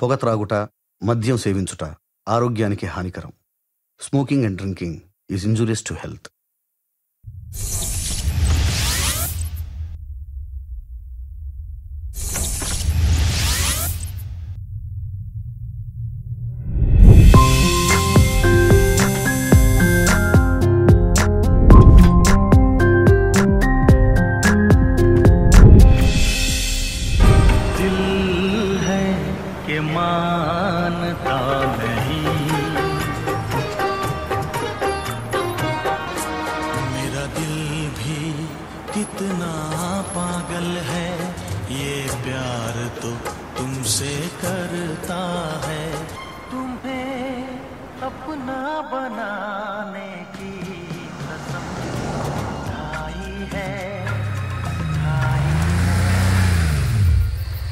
పొగ త్రాగుట, మద్యం సేవించుట ఆరోగ్యానికి హానికరం. Smoking and drinking is injurious to health.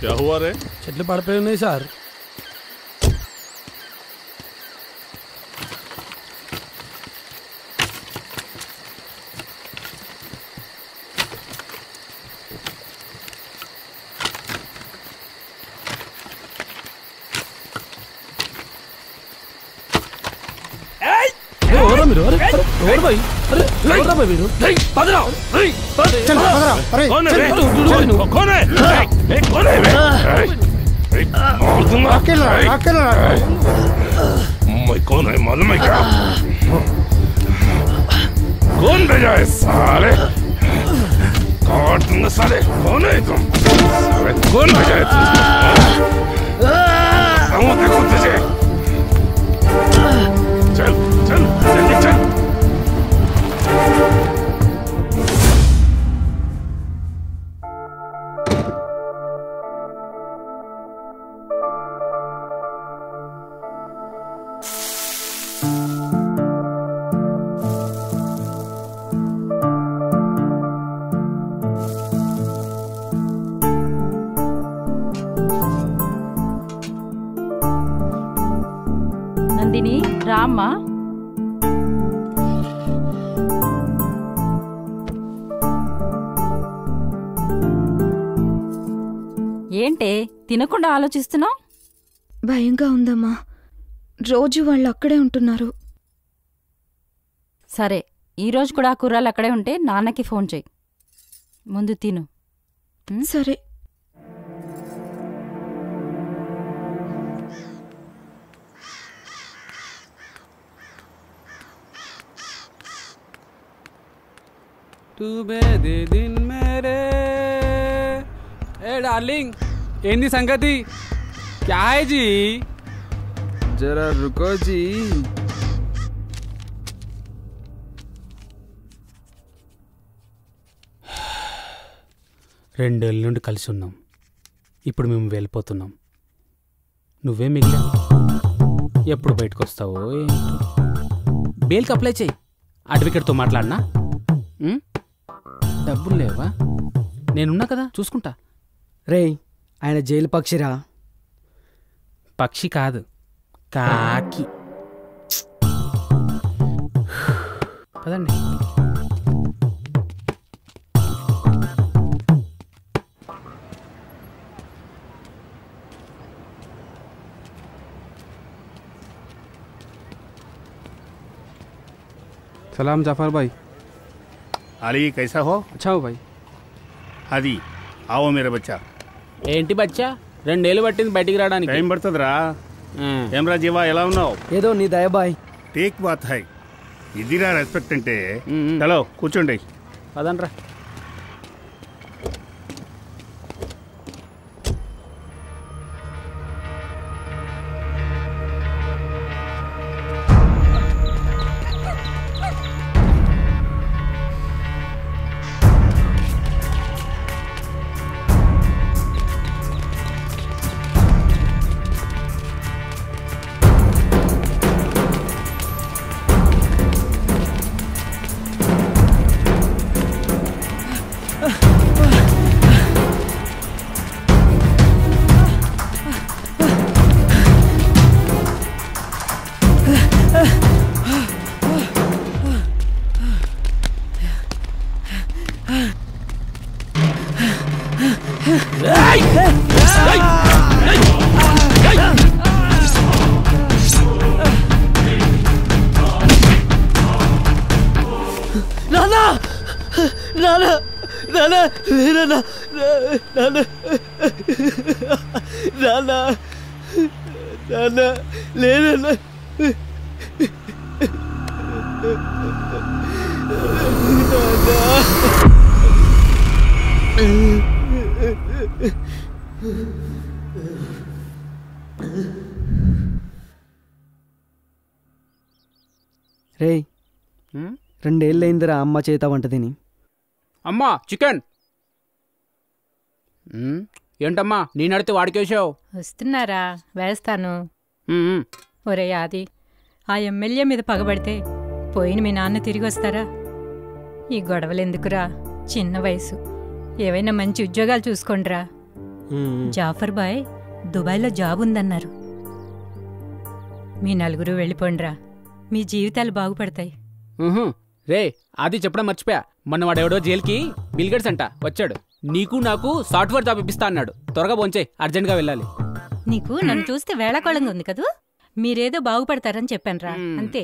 क्या हुआ रे? చెట్లు పడిపోయి ఉన్నాయి సార్. మీరు कौन है मालूम है क्या? कौन भेजा है साले? काट दूंगा साले. कौन है तुम? साले कौन भेजा है तुम? देखो तुझे. चल चल जल्दी चल. నందిని రామ్మా. ఏంటే తినకుండా ఆలోచిస్తున్నావు? భయంగా ఉందమ్మా. రోజు వాళ్ళు అక్కడే ఉంటున్నారు. సరే, ఈరోజు కూడా ఆ కుర్రాళ్ళు అక్కడే ఉంటే నాన్నకి ఫోన్ చేయి. ముందు తిను. సరే. ఏ డార్లింగ్, ఏంది సంగతి? క్యా హై జీ? జరా రుకో జీ. రెండేళ్ళ నుండి కలిసి ఉన్నాం. ఇప్పుడు మేము వెళ్ళిపోతున్నాం. నువ్వే మిగిలా. ఎప్పుడు బయటకు వస్తావో ఏంటో. బెయిల్కి అప్లై చేయి. అడ్వకేట్తో మాట్లాడినా. డబ్బులు లేవా? నేనున్నా కదా, చూసుకుంటా. రే, ఆయన జైలు పక్షిరా. పక్షి కాదు, కాకి. పదండి. सलाम जाफर भाई. अली कैसा हो? अच्छा हो भाई. అది आओ मेरे बच्चा. ఏంటి బచ్చా, రెండేళ్ళు పట్టింది బయటికి రావడానికి. టైం పడుతుందిరా. ఏమ్రా జీవా, ఎలా ఉన్నావు? ఏదో నీ దయ బాయ్. టేక్ బాత్ హై. ఇదిరా రెస్పెక్ట్ అంటే. చలో కూర్చోండి. పదండ్రా. నానా నానా నానా లేరన్నా నానా నానా నానా లేరన్నా రే 2 ఏళ్ళైందిరా అమ్మ చేత వంట తిని. అమ్మా చికెన్. ఏంటమ్మా నీ నడితే వాడికేసావు? వస్తున్నారా? వేస్తాను. ఒరే ఆది, ఆ ఎమ్మెల్యే మీద పగబడితే పోయిన మీ నాన్న తిరిగి వస్తారా? ఈ గొడవలెందుకురా? చిన్న వయసు, ఏవైనా మంచి ఉద్యోగాలు చూసుకోండిరా. జాఫర్ బాయ్ దుబాయ్లో జాబ్ ఉందన్నారు. మీ నలుగురు వెళ్ళిపోండిరా, మీ జీవితాలు బాగుపడతాయి. రే అది చెప్పడం మర్చిపోయా. మొన్న వాడెవడో జైలుకి బిల్గేట్స్ అంట వచ్చాడు. నీకు నాకు సాఫ్ట్వేర్ జాబ్ ఇప్పిస్తా అన్నాడు. త్వరగా పోంచే, అర్జెంట్గా వెళ్ళాలి. నీకు నన్ను చూస్తే వేళాకోళంగా ఉంది కదూ. మీరేదో బాగుపడతారని చెప్పానురా, అంతే.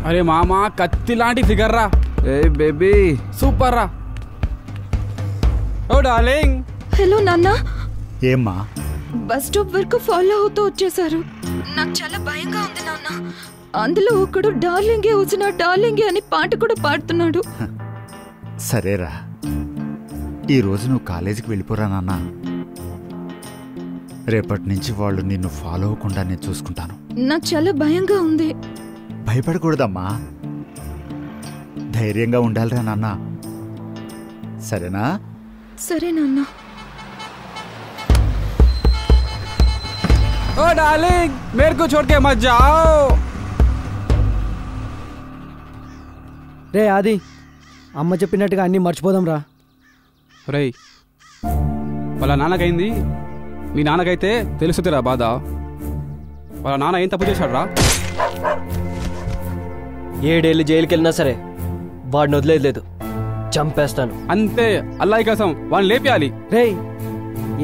అరే మామా, కత్తి లాంటి ఫిగర్ రా. ఏ బేబీ సూపర్ రా. ఓ డార్లింగ్. హలో నాన్న. ఏమ్మా? బస్ స్టాప్ వరకు ఫాలో అవుతూ వచ్చేసారు. నాకు చాలా భయంగా ఉంది నాన్న. అందులో ఒకడు డార్లింగే వచ్చిన డార్లింగే అని పాట కూడా పాడుతున్నాడు. సరేరా, ఈరోజు నువ్వు కాలేజీకి వెళ్ళిపోరా నాన్న. రేపటి నుంచి వాళ్ళు నిన్ను ఫాలో అవ్వకుండా నేను చూసుకుంటాను. నాకు చాలా భయంగా ఉంది. భయపడకూడదమ్మా, ధైర్యంగా ఉండాలిరా నాన్న. సరేనా? సరే నాన్న. ओ डार्लिंग, मेरे को छोड़ के मत जाओ. రే ఆది, అమ్మ చెప్పినట్టుగా అన్నీ మర్చిపోదాం రా. రేయ్, వాళ్ళ నాన్నకైంది మీ నాన్నకైతే తెలుస్తుందిరా బాధ. వాళ్ళ నాన్న ఏం తప్పు చేశాడు రా? 7 ఏళ్ళు జైలుకి వెళ్ళినా సరే వాడిని వదిలేదు లేదు, చంపేస్తాను అంతే. అల్లాయి కోసం వాడిని లేపేయాలి. రే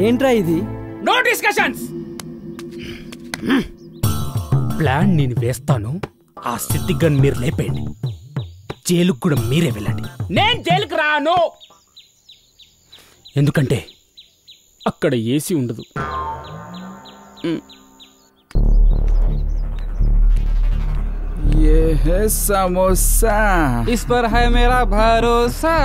ఏంట్రా ఇది? No discussions. ప్లాన్ నేను వేస్తాను. ఆ సిద్ది గన్ మీరు లేపేయండి. జైలుకు కూడా మీరే వెళ్ళండి. నేను జైలుకు రాను, ఎందుకంటే అక్కడ ఏసీ ఉండదు. ये है समोसा, इस पर है मेरा भरोसा.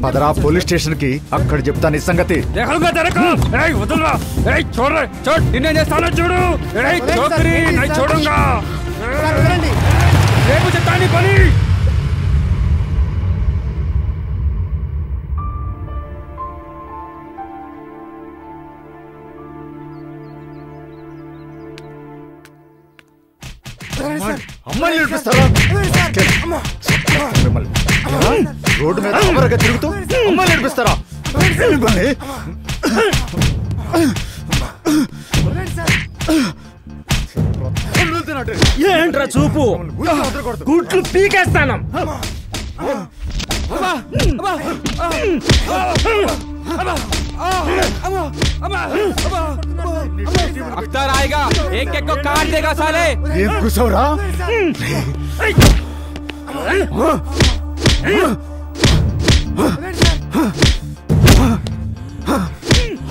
పదరా పోలీస్ స్టేషన్ కి, అక్కడ చెప్తాను ఈ సంగతి. నిన్నేం చేస్తానో చూడు. చూడుగా రేపు చెప్తాను పని. అమ్మాయిని నేర్పిస్తారా? రోడ్డు మీద అమరగా తిరుగుతూ అమ్మాయిని నేర్పిస్తారా? ఏంట్రా చూపు? గుట్లు పీకేస్తాను. अख्तर आएगा, एक एक को काट देगा साले. ఏం కూసావురా?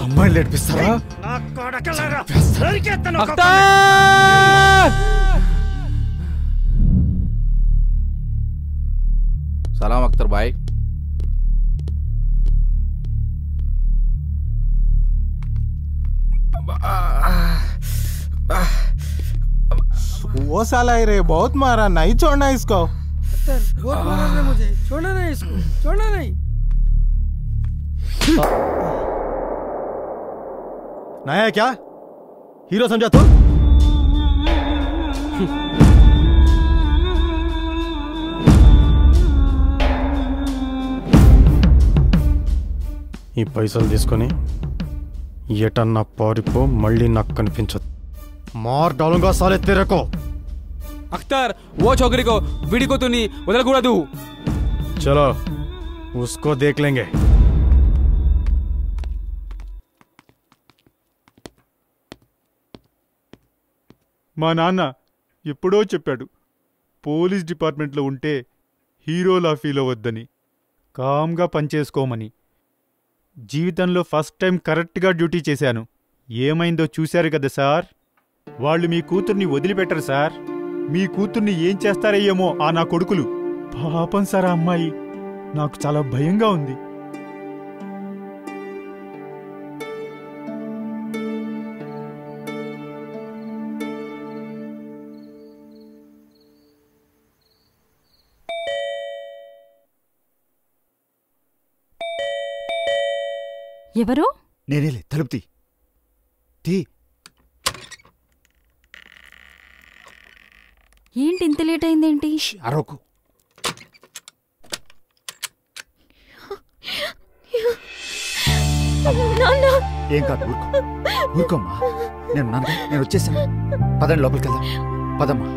అమ్మాయిని నేర్పిస్తారా? अख्तर! सलाम अख्तर भाई. वो साला रे बहुत मारा, नहीं छोड़ना इसको. बहुत मारा है मुझे, छोड़ना नहीं इसको, छोड़ना नहीं. नया है क्या? हीरो समझा तू? ఈ పైసలు తీసుకొని ఎటన్నా పారిపో, మళ్ళీ నాకు కనిపించదు. मार डालूंगा साले तेरे को. అఖ్తర్ ఓ చౌకరీకో విడికోతుని వదలకూడదు. చలో ఉస్కో దేఖ్ లేంగే. మా నాన్న ఎప్పుడో చెప్పాడు, పోలీస్ డిపార్ట్మెంట్లో ఉంటే హీరోలా ఫీల్ అవ్వద్దని, కామ్గా పనిచేసుకోమని. జీవితంలో ఫస్ట్ టైం కరెక్ట్గా డ్యూటీ చేశాను. ఏమైందో చూశారు కదా సార్. వాళ్ళు మీ కూతుర్ని వదిలిపెట్టరు సార్. మీ కూతుర్ని ఏం చేస్తారయ్యేమో ఆ నా కొడుకులు. పాపం సార్ ఆ అమ్మాయి. నాకు చాలా భయంగా ఉంది. ఎవరు? నేనేలే, తలుపు తీ. ఏంటి ఇంత లేట్ అయిందేంటి? అరవకు. ఏం కాదు, ఊరుకోమ్మా. నేను వచ్చేసాను. పదండి లోపలికి వెళ్దాం. పదమ్మా.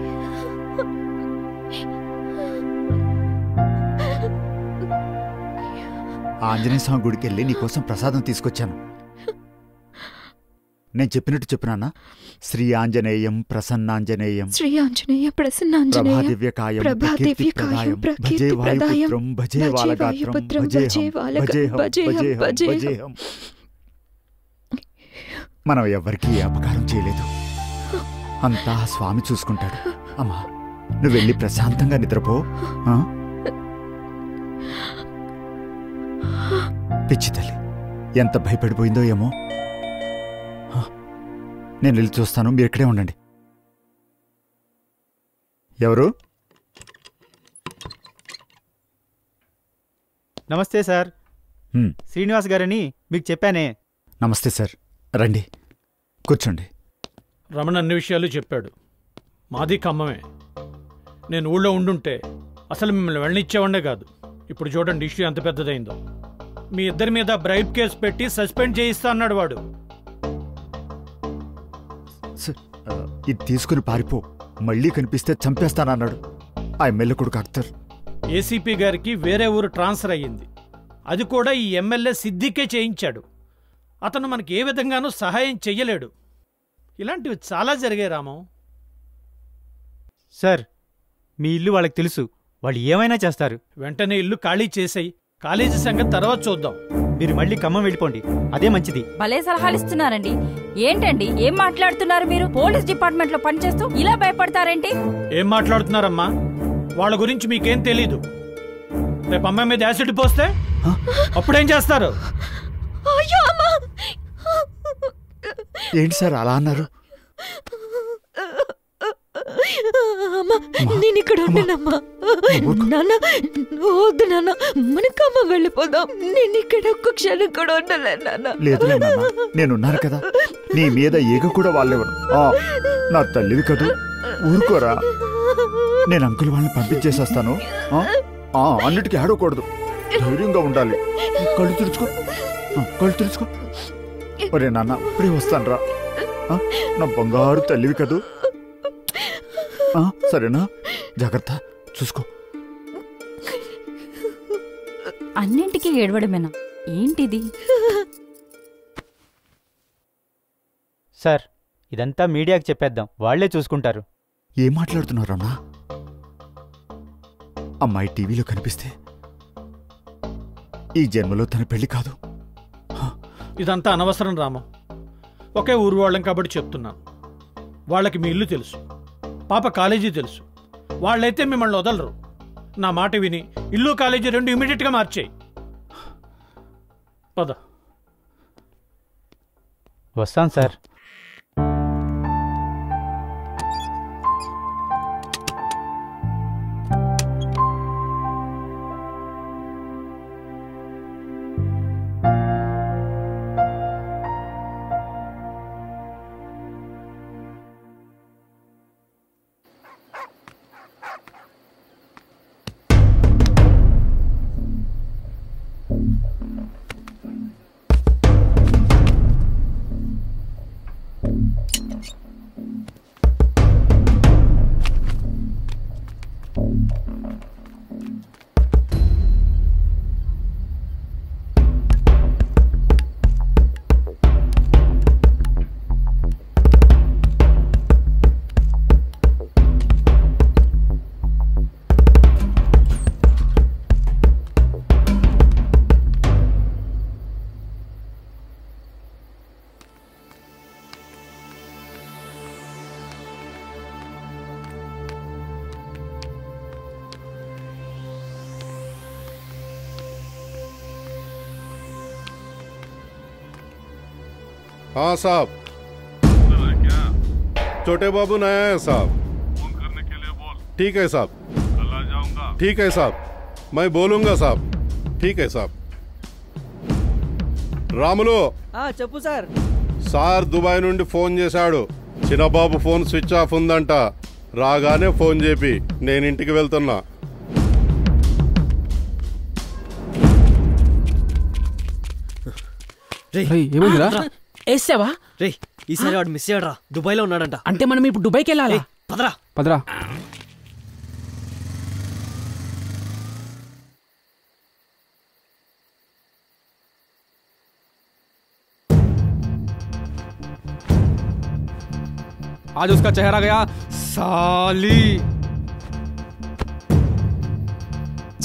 ఆంజనేయ స్వామి గుడికి వెళ్ళి నీకోసం ప్రసాదం తీసుకొచ్చాను. నేను చెప్పినట్టు చెప్పినానా? శ్రీ ఆంజనేయం ప్రసన్నాంజనేయం, శ్రీ ఆంజనేయ ప్రసన్నాంజనేయ, ప్రభాదివ్యకాయం ప్రభాదివ్యకాయం భజే వాయుపుత్రం భజే వాలగాత్రం భజేహం. మనం ఎవ్వరికీ ఏ అపకారం చేయలేదు. అంతా స్వామి చూసుకుంటాడు. అమ్మా, నువ్వు వెళ్ళి ప్రశాంతంగా నిద్రపో. పిచ్చి తల్లి ఎంత భయపడిపోయిందో ఏమో. నేను వెళ్ళి చూస్తాను, మీరు ఇక్కడే ఉండండి. ఎవరు? నమస్తే సార్. శ్రీనివాస్ గారని మీకు చెప్పానే. నమస్తే సార్, రండి కూర్చోండి. రమణ అన్ని విషయాలు చెప్పాడు. మాది ఖమ్మమే. నేను ఊళ్ళో ఉండుంటే అసలు మిమ్మల్ని వెళ్ళనిచ్చేవాడే కాదు. ఇప్పుడు చూడండి ఇష్యూ ఎంత పెద్దదైందో. మీ ఇద్దరి మీద బ్రైబ్ కేసు పెట్టి సస్పెండ్ చేయిస్తా అన్నాడు వాడు. ఇది తీసుకుని పారిపో, మళ్ళీ కనిపిస్తే చంపేస్తానన్నాడు ఆ ఎమ్మెల్యే కొడుకు అఖ్తర్. ఏసీపీ గారికి వేరే ఊరు ట్రాన్స్ఫర్ అయ్యింది. అది కూడా ఈ ఎమ్మెల్యే సిద్దికే చేయించాడు. అతను మనకి ఏ విధంగానూ సహాయం చెయ్యలేడు. ఇలాంటివి చాలా జరిగాయి రామం. సార్, మీ ఇల్లు వాళ్ళకి తెలుసు. వాళ్ళు ఏమైనా చేస్తారు. వెంటనే ఇల్లు ఖాళీ చేసేయి. కాలేజీ సంగతి తర్వాత చూద్దాం. మీరు మళ్ళీ ఖమ్మం వెళ్ళిపోండి, అదే మంచిది. భలే సలహాలు ఇస్తున్నారండి. ఏంటండి ఏం మాట్లాడుతున్నారు మీరు? పోలీస్ డిపార్ట్మెంట్ లో పనిచేస్తూ ఇలా భయపడతారేంటి? ఏం మాట్లాడుతున్నారమ్మా? వాళ్ళ గురించి మీకేం తెలీదు. రేపు అమ్మాయి మీద యాసిడ్ పోస్తే అప్పుడేం చేస్తారు? ఏంటి సార్ అలా అన్నారు? నేను ఇక్కడ ఉండనమ్మా. నాన్న వద్దు నాన్న, మనకమ్మ వెళ్ళిపోదాం. నేను ఇక్కడ ఒక్క క్షణం కూడా ఉండలేను నాన్న. లేదులే నాన్న, నేనున్నాను కదా. నీ మీద ఏగ కూడా వాళ్ళెవరు. నా తల్లివి కదూ, ఊరుకోరా. నేను అంకుల్ వాళ్ళని పంపించేసేస్తాను. అన్నిటికీ ఆడకూడదు, ధైర్యంగా ఉండాలి. కళ్ళు తుడుచుకో. ఒరే నాన్న, ఇప్పుడే వస్తాను రా. నా బంగారు తల్లివి కదూ. సరేనా? జాగ్రత్త, చూసుకో. అన్నింటికీ ఏడవడమేనా? ఏంటిది? సార్, ఇదంతా మీడియాకి చెప్పేద్దాం, వాళ్లే చూసుకుంటారు. ఏం మాట్లాడుతున్నారన్నా? అమ్మాయి టీవీలో కనిపిస్తే ఈ జన్మలో తన పెళ్లి కాదు. ఇదంతా అనవసరం రామం. ఒకే ఊరు వాళ్ళం కాబట్టి చెప్తున్నాను. వాళ్ళకి మీ ఇల్లు తెలుసు, పాప కాలేజీ తెలుసు. వాళ్ళైతే మిమ్మల్ని వదలరు. నా మాట విని ఇల్లు కాలేజీ రెండు ఇమీడియట్గా మార్చేయి. పద. వస్తాను సార్. हाँ साहब। छोटे बाबू नया है साहब। फोन करने के लिए बोल। ठीक है साहब। कल आ जाऊंगा। ठीक है साहब, मैं बोलूंगा साहब। ठीक है साहब। రాములు చెప్పు సార్. సార్ దుబాయ్ నుండి ఫోన్ చేశాడు. చిన్నబాబు ఫోన్ స్విచ్ ఆఫ్ ఉందంట. రాగానే ఫోన్ చేపి నేను ఇంటికి వెళ్తున్నా. ఏమైందిరా? వేసావా? రే ఈసారి వాడు మిస్ అయ్యాడు రా. దుబాయ్లో ఉన్నాడంట. అంటే మనం ఇప్పుడు దుబాయ్కి వెళ్ళాలి. పదరా పదరా. आज उसका चेहरा गया साली.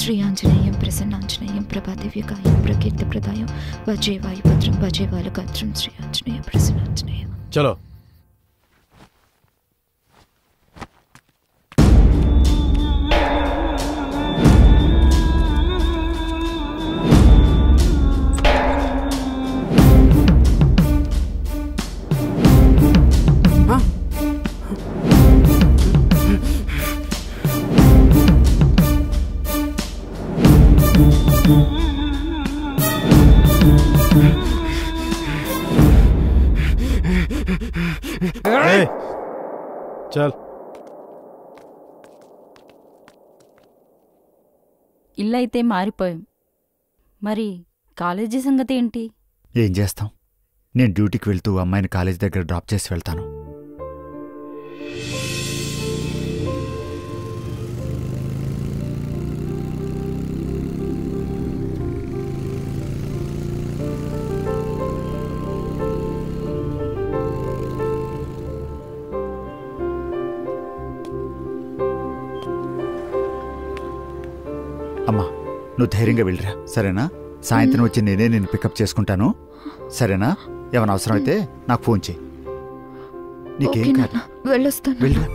శ్రీ ఆంజనేయం ప్రసన్నాంజనేయం ప్రభాదివ్యకాయం ప్రకీర్తి ప్రదాయం భజే వాయుభద్రం భజే వాయుగత్రం శ్రీ ఆంజనేయం ప్రసన్నాంజనేయం. చలో. చల్. ఇల్లైతే మారిపోయాం, మరి కాలేజీ సంగతి ఏంటి? ఏం చేస్తాం, నేను డ్యూటీకి వెళ్తూ అమ్మాయిని కాలేజ్ దగ్గర డ్రాప్ చేసి వెళ్తాను. అమ్మా, నువ్వు ధైర్యంగా వెళ్ళిరా, సరేనా? సాయంత్రం వచ్చి నేనే నేను పికప్ చేసుకుంటాను, సరేనా? ఏమైనా అవసరం అయితే నాకు ఫోన్ చేయి. నీకేం కాదు, వెళ్ళొస్తాను. వెళ్ళిరా.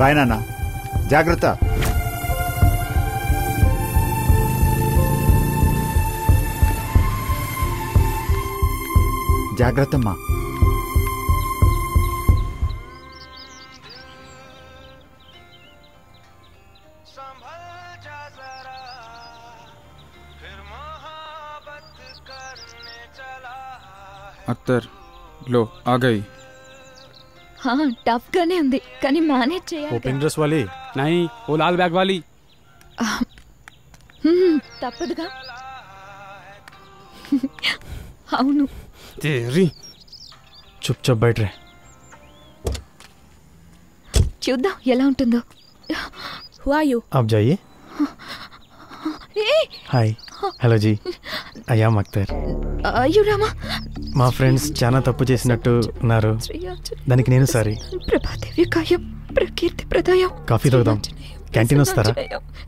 బాయ్ నాన్న, జాగ్రత్త. జాగ్రత్తమ్మా. अख्तर लो आ गई. టఫ్ గానే ఉంది, కానీ మేనేజ్ చేయాలి. वो पिंक ड्रेस वाली नहीं, वो लाल बैग वाली. తప్పదుగా. అవును. तेरी चुपचाप बैठ रहे. చూద్దాం ఎలా ఉంటుందో. Who are you? आप जाइए. హాయ్, హలో జీ, అయ్యాం అఖ్తర్. అయ్యో రామా, మా ఫ్రెండ్స్ చాలా తప్పు చేసినట్టు ఉన్నారు, దానికి నేను సారీ. ప్రభాదివ్యకాయం ప్రకీర్తి ప్రదాయం. కాఫీ తాగుదాం, క్యాంటీన్ వస్తారా?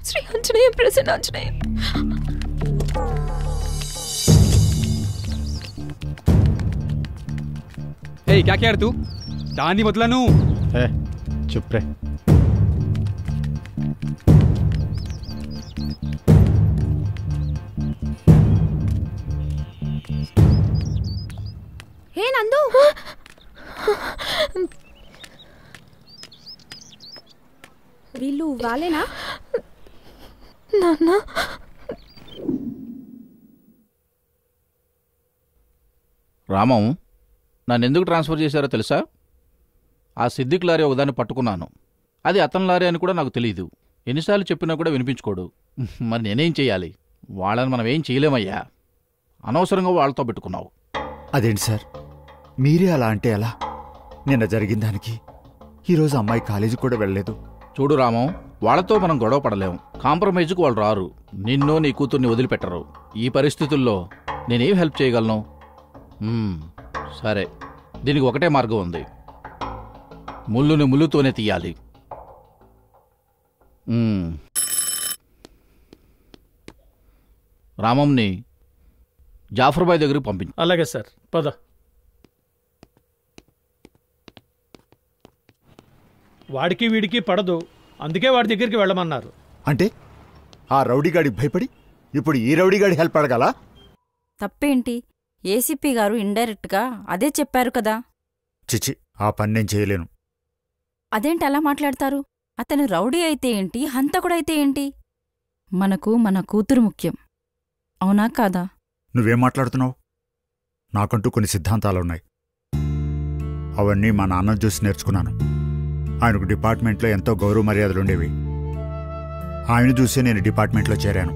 శ్రీ ఆంజనేయం ప్రసన్నాంజనేయం. ए क्या कह रहा तू? दानी मतलब नू. ए चुप रे. హే నందు, వీళ్ళు వాళ్ళేనా? నాన్న, రామం, నన్ను ఎందుకు ట్రాన్స్ఫర్ చేశారో తెలుసా? ఆ సిద్దిక్ లారీ ఒకదాన్ని పట్టుకున్నాను. అది అతని లారీ అని కూడా నాకు తెలియదు. ఎన్నిసార్లు చెప్పినా కూడా వినిపించుకోడు. మరి నేనేం చెయ్యాలి? వాళ్ళని మనం ఏం చేయలేమయ్యా. అనవసరంగా వాళ్ళతో పెట్టుకున్నావు. అదేంటి సార్, మీరే అలా అంటే ఎలా? నిన్న జరిగిన దానికి ఈరోజు అమ్మాయి కాలేజీ కూడా వెళ్ళలేదు. చూడు రామం, వాళ్ళతో మనం గొడవ పడలేం. కాంప్రమైజ్కు వాళ్ళు రారు. నిన్ను నీ కూతుర్ని వదిలిపెట్టరు. ఈ పరిస్థితుల్లో నేనేం హెల్ప్ చేయగలను? సరే, దీనికి ఒకటే మార్గం ఉంది. ముళ్ళుని ముళ్ళుతోనే తీయాలి. రామంని జాఫర్బాయ్ దగ్గరికి పంపించు. అలాగే సార్, పద. వాడికి వీడికి పడదు, అందుకే వాడి దగ్గరికి వెళ్ళమన్నారు. అంటే ఆ రౌడీగాడికి భయపడి ఇప్పుడు ఈ రౌడీగాడి హెల్ప్ అడగాల? తప్పేంటి? ఏసీపీ గారు ఇండైరెక్ట్గా అదే చెప్పారు కదా. చిచి, ఆ పని నేను చేయలేను. అదేంటి అలా మాట్లాడతారు? అతను రౌడీ అయితే ఏంటి, హంతకుడైతే ఏంటి? మనకు మన కూతురు ముఖ్యం, అవునా కాదా? నువ్వేం మాట్లాడుతున్నావు? నాకంటూ కొన్ని సిద్ధాంతాలున్నాయి. అవన్నీ మా నాన్నను చూసి నేర్చుకున్నాను. ఆయనకు డిపార్ట్మెంట్లో ఎంతో గౌరవ మర్యాదలుండేవి. ఆయన చూసి నేను డిపార్ట్మెంట్లో చేరాను.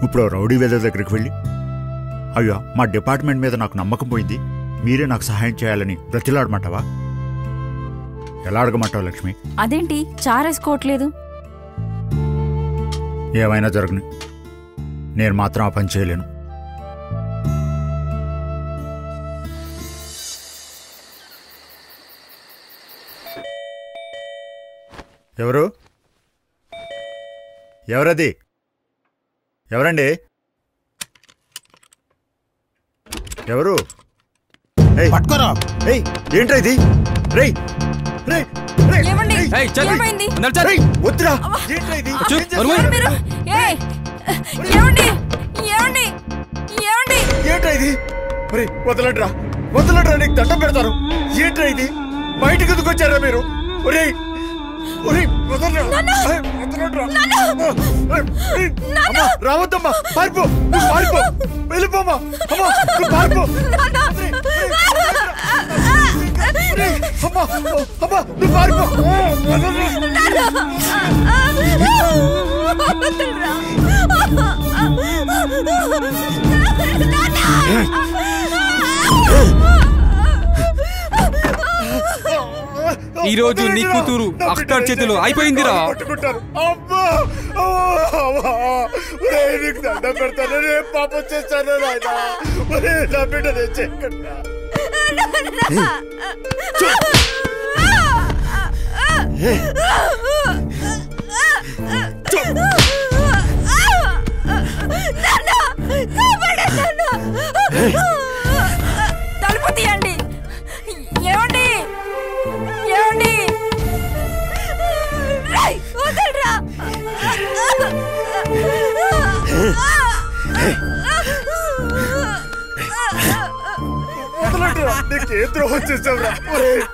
ఇప్పుడు రౌడీ వేద దగ్గరికి వెళ్ళి, అయ్యో మా డిపార్ట్మెంట్ మీద నాకు నమ్మకం పోయింది, మీరే నాకు సహాయం చేయాలని బ్రతిలాడమంటావా? ఎలా అడగమంటావు లక్ష్మి? అదేంటి చారేసుకోవట్లేదు? ఏమైనా జరగని, నేను మాత్రం ఆ పని చేయలేను. ఎవరు? ఎవరది? ఎవరండి? ఎవరు? పట్టుకోరా! ఏంట్రా ఇది? రేయ్ రేయ్ వద్దురా! ఏంట్రా ఇది? ఏంట్రా ఇది? వదలడ్రా, వదలడ్రా, నీకు దండం పెడతారు. ఏంట్రా ఇది? బయటకు ఎందుకు వచ్చారా మీరు? ఒరేయ్ రావద్దమ్మా, పారిపో, పారిపో, వెళ్ళిపోమ్మా, అమ్మా పారిపో. అమ్మా అమ్మా నువ్వు పారిపో. ఈ రోజు నీ కూతురు అఖ్తర్ చేతిలో అయిపోయిందిరా. నీకు దండం పెడతాను, రే పాపం చేస్తాను నాయనా. నా బిడ్డ చేయకుండా తలుపు తీయండి. ఏమండి? ఏమండి? వదలరా! నీకే ద్రోహం చేసావురా.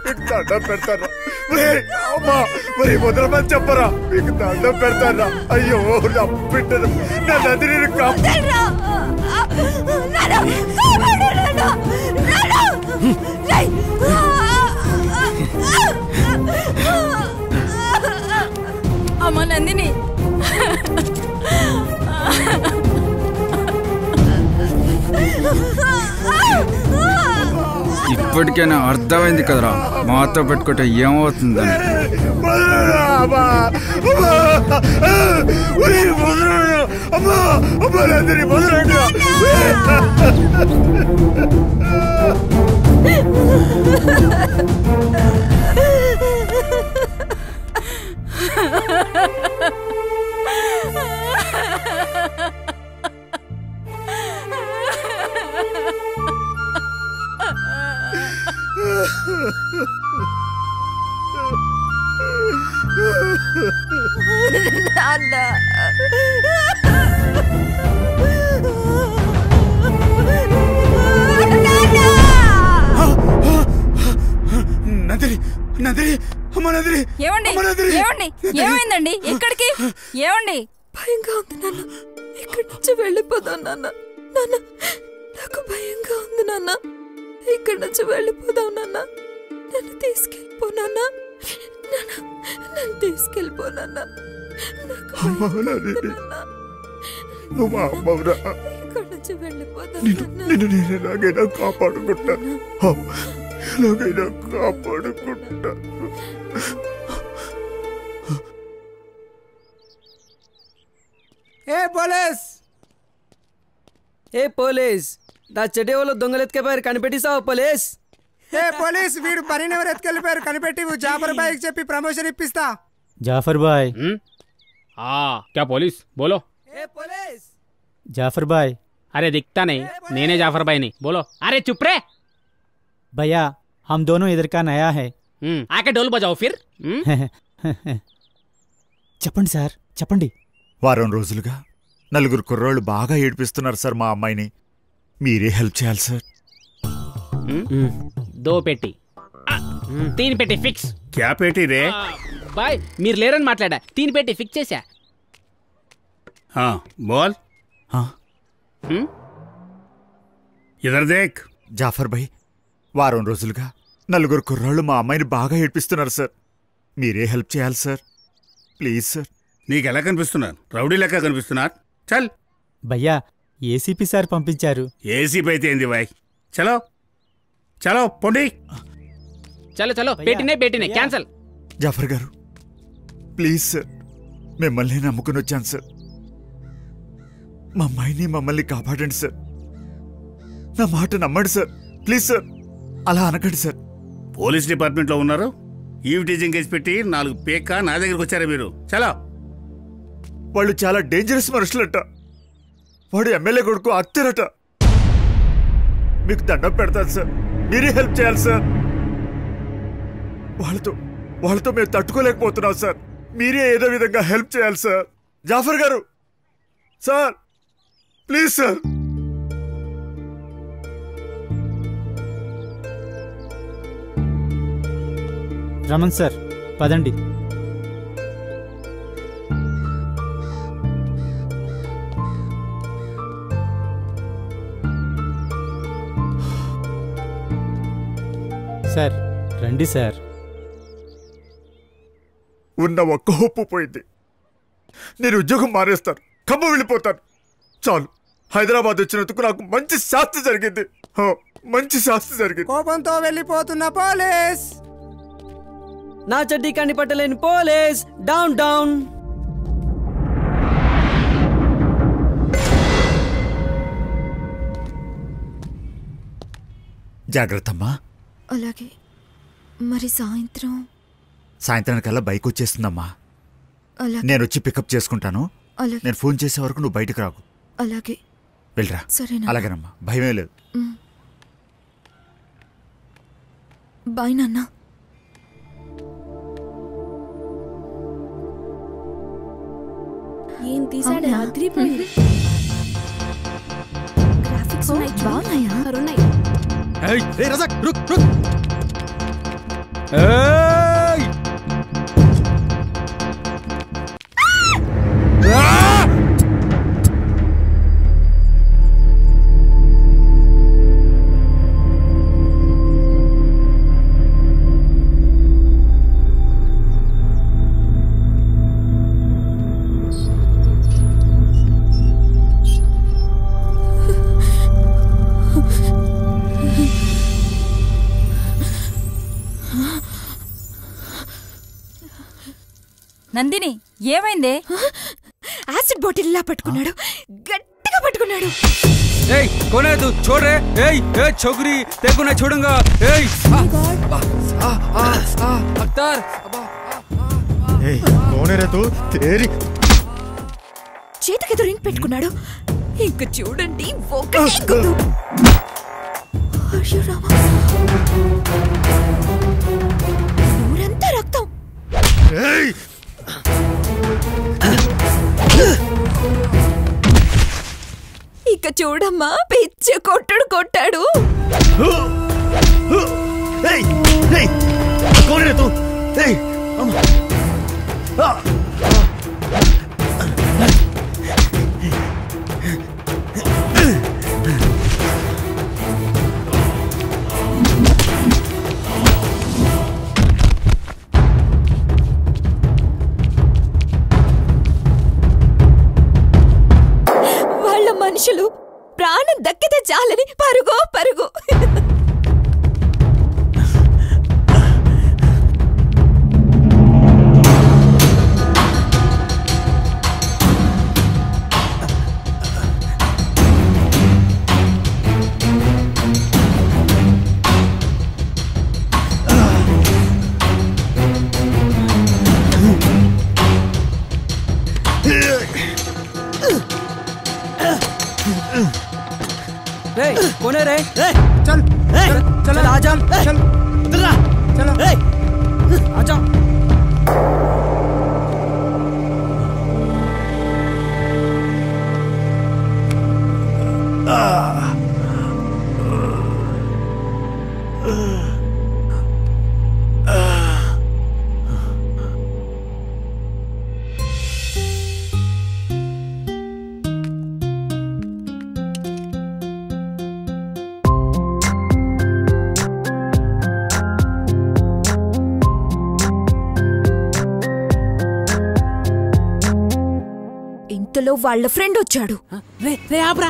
నీకు దండం పెడతారా? అమ్మా మరి వదలమని చెప్పరా, మీకు దండం పెడతారా? అయ్యో నా బిడ్డను, నా నదిని అమ్మ నందిని, ఇప్పటికైనా అర్థమైంది కదరా మాతో పెట్టుకుంటే ఏమవుతుందని. నందిని, నందిని, అమ్మ నందిని. ఏమండి? ఏమండి? ఏమైందండి? ఎక్కడికి? ఏమండి? భయంగా ఉంది నాన్న, ఇక్కడి నుంచి వెళ్ళిపోదాం నాన్న. నాన్న నాకు భయంగా ఉంది నాన్న, ఇక్కడి నుంచి వెళ్ళిపోదాం నాన్న. నన్ను తీసుకెళ్ళిపో నాన్న, నన్ను తీసుకెళ్ళిపో నాన్న. ఇక్కడి నుంచి వెళ్ళిపోదాం. నిన్ను నేను ఎలాగైనా కాపాడుకుంటాను, ఎలాగైనా కాపాడుకుంటాను. ఏ పోలీస్, ఏ పోలీస్, నా చెడ్డే వాళ్ళు దొంగలు ఎత్తుకెళ్ళిపోయారు, కనిపెట్టిస్తావు పోలీస్? ఏ పోలీస్, వీడు పనిని ఎవరు ఎత్తుకెళ్ళిపోయారు, కనిపెట్టి జాఫర్ బాయ్ చెప్పి ప్రమోషన్ ఇప్పిస్తా. जाफर भाई। क्या पुलिस बोलो? ए पुलिस। जाफर भाई। अरे दिखता नहीं, नेने जाफर भाई नहीं, बोलो। अरे चुप रे भैया, हम दोनों इधर का नया है। आके ढोल बजाओ फिर। చెప్పండి సార్, చెప్పండి. వారం రోజులుగా 4 కుర్రోళ్ళు బాగా ఏడిపిస్తున్నారు సార్ మా అమ్మాయిని. మీరే హెల్ప్ చేయాలి సార్. దో పెట్టి తీని పెట్టి ఫిక్స్. క్యా పెట్టి రే బాయ్, మీరు లేరని మాట్లాడా. తీని పెట్టి ఫిక్స్ చేశా. బోల్ ఇదర్ దేక్. జాఫర్ భాయ్, వారం రోజులుగా 4 కుర్రాళ్ళు మా అమ్మాయిని బాగా ఏడిపిస్తున్నారు సార్. మీరే హెల్ప్ చేయాలి సార్, ప్లీజ్ సార్. నీకు ఎలా కనిపిస్తున్నారు? రౌడీ లెక్క కనిపిస్తున్నారు. చల్ భయ్యా, ఏసీపీ సార్ పంపించారు. ఏసీపీ అయితే ఏంది బాయ్? చలో చలో పొండి. చలో చలో, బేటినే బేటినే క్యాన్సల్. జాఫర్ గారు ప్లీజ్ సార్, మిమ్మల్ని నమ్ముకుని వచ్చాను సార్. మా అమ్మాయిని మమ్మల్ని కాపాడండి సార్. నా మాట నమ్మండి సార్, ప్లీజ్ సార్. అలా అనకండి సార్. పోలీస్ డిపార్ట్మెంట్లో ఉన్నారు, ఈవ్ టీజింగ్ కేసు పెట్టి 4 పేక నా దగ్గరికి వచ్చారా మీరు? చలో. వాళ్ళు చాలా డేంజరస్ మనుషులట. వాడు ఎమ్మెల్యే కొడుకు అత్తరట. మీకు దండం పెడతాను సార్, మీరే హెల్ప్ చేయాలి సార్. వాళ్ళతో మేము తట్టుకోలేకపోతున్నాం సార్. మీరే ఏదో విధంగా హెల్ప్ చేయాలి సార్. జాఫర్ గారు sir, please sir. Raman sir, పదండి. సార్ రండి సార్. ఉన్న ఒక్క హోపు పోయింది. నేను ఉద్యోగం మానేస్తాను, ఖమ్మం వెళ్ళిపోతాను. చాలు, హైదరాబాద్ వచ్చినందుకు నాకు మంచి శాస్తి జరిగింది. మంచి శాస్తి జరిగింది. కోపంతో వెళ్ళిపోతున్న పోలీస్. నా చెడ్డీ కండి పట్టలేని పోలీస్. Down down. జాగ్రత్తమ్మా. అలాగే. మరి సాయంత్రానికల్లా బైక్ వచ్చేస్తుందమ్మా. నేను వచ్చి పికప్ చేసుకుంటాను. నేను ఫోన్ చేసే వరకు నువ్వు బయటకు రాకు. అలాగే. వెళ్ళరా. సరేనా? అలాగేనమ్మా, భయమే లేదు. బాయ్ నాన్న. ఏం తీసాడు? అదిరిపోయింది. గ్రాఫిక్స్ ఉన్నాయి, బాగున్నాయా? ఉన్నాయి. ఏయ్ రే రజక్, రుక్ రుక్. ఏయ్ నందిని, ఏమైందే? యాసిడ్ బాటిల్ ఇలా పట్టుకున్నాడు, గట్టిగా పట్టుకున్నాడు. ఏయ్ कौन है तू? छोड़ रे. ఏయ్ ఏ छोकरी तेरे को ना छोड़ूंगा. ఏయ్ अख्तर. ఏయ్ कौन है रे तू? तेरी చేతికి రింగ్ పెట్టుకున్నాడు. ఇంక చూడండి, ఒకటే గుద్దు. అయ్యో రామా, ఊరంతా రక్తం. ఇక చూడమ్మా, పిచ్చ కొట్టుడు కొట్టాడు. వాళ్ళ మనుషులు ప్రాణం దక్కితే చాలని పరుగో పరుగు. रे कौन है रे? चल चल चल आजा. चल चल आजा. ఇంతలో వాళ్ళ ఫ్రెండ్ వచ్చాడు. రే ఆబ్రా,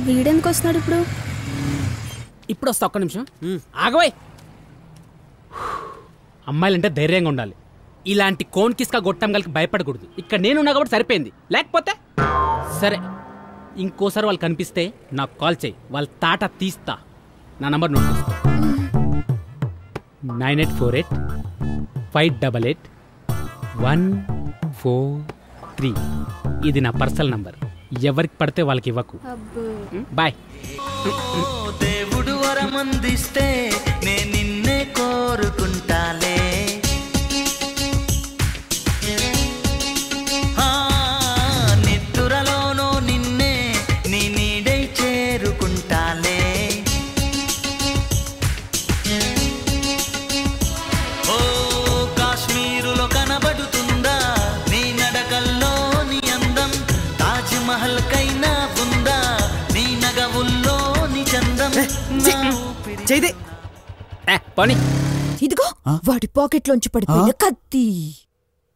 వీడెందుకు వస్తున్నాడు ఇప్పుడు? ఇప్పుడు వస్తా, ఒక్క నిమిషం ఆగవై. అమ్మాయిలంటే ధైర్యంగా ఉండాలి. ఇలాంటి కోన్ కిస్కా గొట్టంగలకి భయపడకూడదు. ఇక్కడ నేనున్నా కాబట్టి సరిపోయింది, లేకపోతే సరే ఇంకోసారి వాళ్ళు కనిపిస్తే నాకు కాల్ చేయి, వాళ్ళ తాట తీస్తా. నా నంబర్ నోట్ చేసుకో, 9848-588-143. ఇది నా పర్సనల్ నంబర్. ఎవరికి పడితే వాళ్ళకి ఇవ్వకు. బాయ్. దేవుడు వరమందిస్తే నే నిన్నే కోరుకుంటాలే. నిద్దురలోనో నిన్నే నీ నీడై చేరుకుంటాలే. ఓ కాశ్మీరులో కనబడుతుందా నీ నడకల్లో నీ అందం, తాజ్ మహల్ కైనా ఉందా నీ నగవుల్లో నీ చందం. పని ఇదిగో వాడి పాకెట్లోంచి పడిపోయిన కత్తి.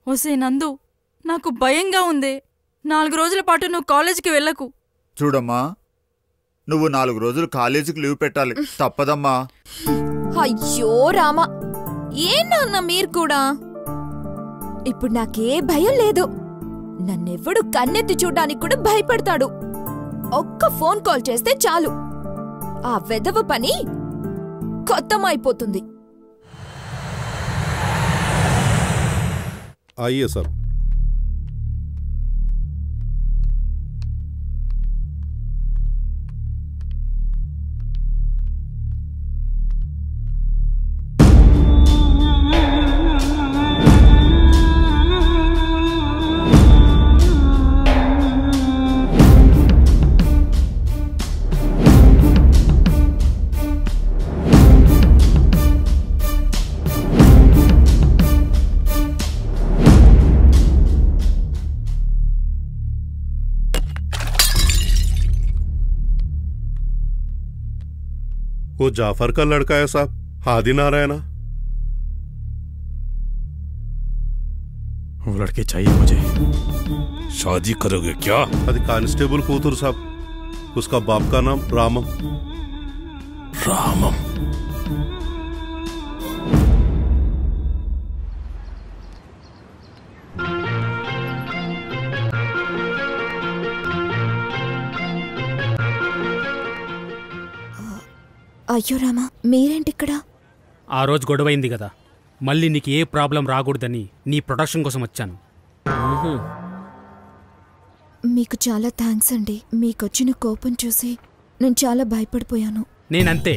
ఒసే నందు, నాకు భయంగా ఉంది. 4 రోజుల పాటు నువ్వు కాలేజీకి వెళ్ళకు. చూడమ్మా, నువ్వు 4 రోజులు కాలేజీకి లీవ్ పెట్టాలి, తప్పదమ్మా. అయ్యో రామా, ఏం నాన్న మీరు కూడా? ఇప్పుడు నాకే భయం లేదు. నన్నెవ్వడు కన్నెత్తి చూడ్డానికి కూడా భయపడతాడు. ఒక్క ఫోన్ కాల్ చేస్తే చాలు, ఆ వెధవ పని కొత్తమైపోతుంది. आइए सर। वो जाफर का लड़का है साहब, हादी नारायण। वो लड़के चाहिए मुझे। शादी करोगे क्या? అది కానిస్టేబుల్ కూతురు సాబ్, उसका बाप का नाम रामम। रामम? అయ్యో రామా, మీరేంటిక్కడ? ఆ రోజు గొడవైంది కదా, మళ్ళీ నీకు ఏ ప్రాబ్లం రాకూడదని నీ ప్రొటెక్షన్ కోసం వచ్చాను. మీకు చాలా థ్యాంక్స్ అండి. మీకొచ్చిన కోపం చూసి నేను చాలా భయపడిపోయాను. నేనంతే.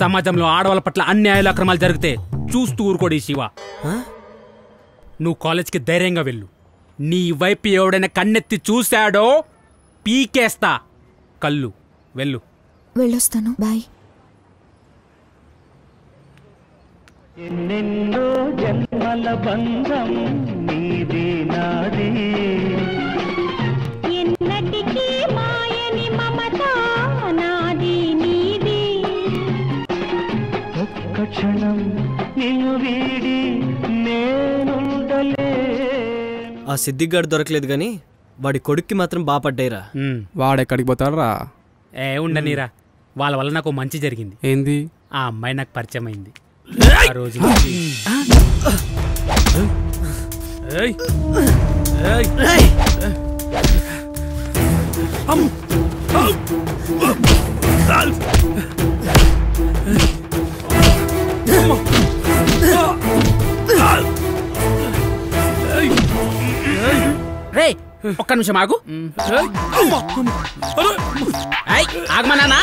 సమాజంలో ఆడవాళ్ళ పట్ల అన్యాయాలు అక్రమాలు జరిగితే చూస్తూ ఊరుకోడి శివ. నువ్వు కాలేజ్కి ధైర్యంగా వెళ్ళు. నీ వైపు ఎవడైనా కన్నెత్తి చూశాడో పీకేస్తా కళ్ళు. వెళ్ళు. వెళ్ళొస్తాను, బాయ్. ఎన్నెన్నో జన్మల బంధం నీది నాది, ఎన్నటికీ మాయని మమత నాది నీది. ఒక్క క్షణం నిన్ను వీడి నేనుండలే. ఆ సిద్దిగాడు దొరకలేదు గాని వాడి కొడుక్కి మాత్రం బాపడ్డాయిరా. వాడెక్కడికి పోతారా? ఏ ఉండనీరా, వాళ్ళ వల్ల నాకు మంచి జరిగింది. ఏంది? ఆ అమ్మాయి నాకు పరిచయం అయింది. ఆ రోజు రే, ఒక్క నిమిషం ఆగు. ఆగమన్నా.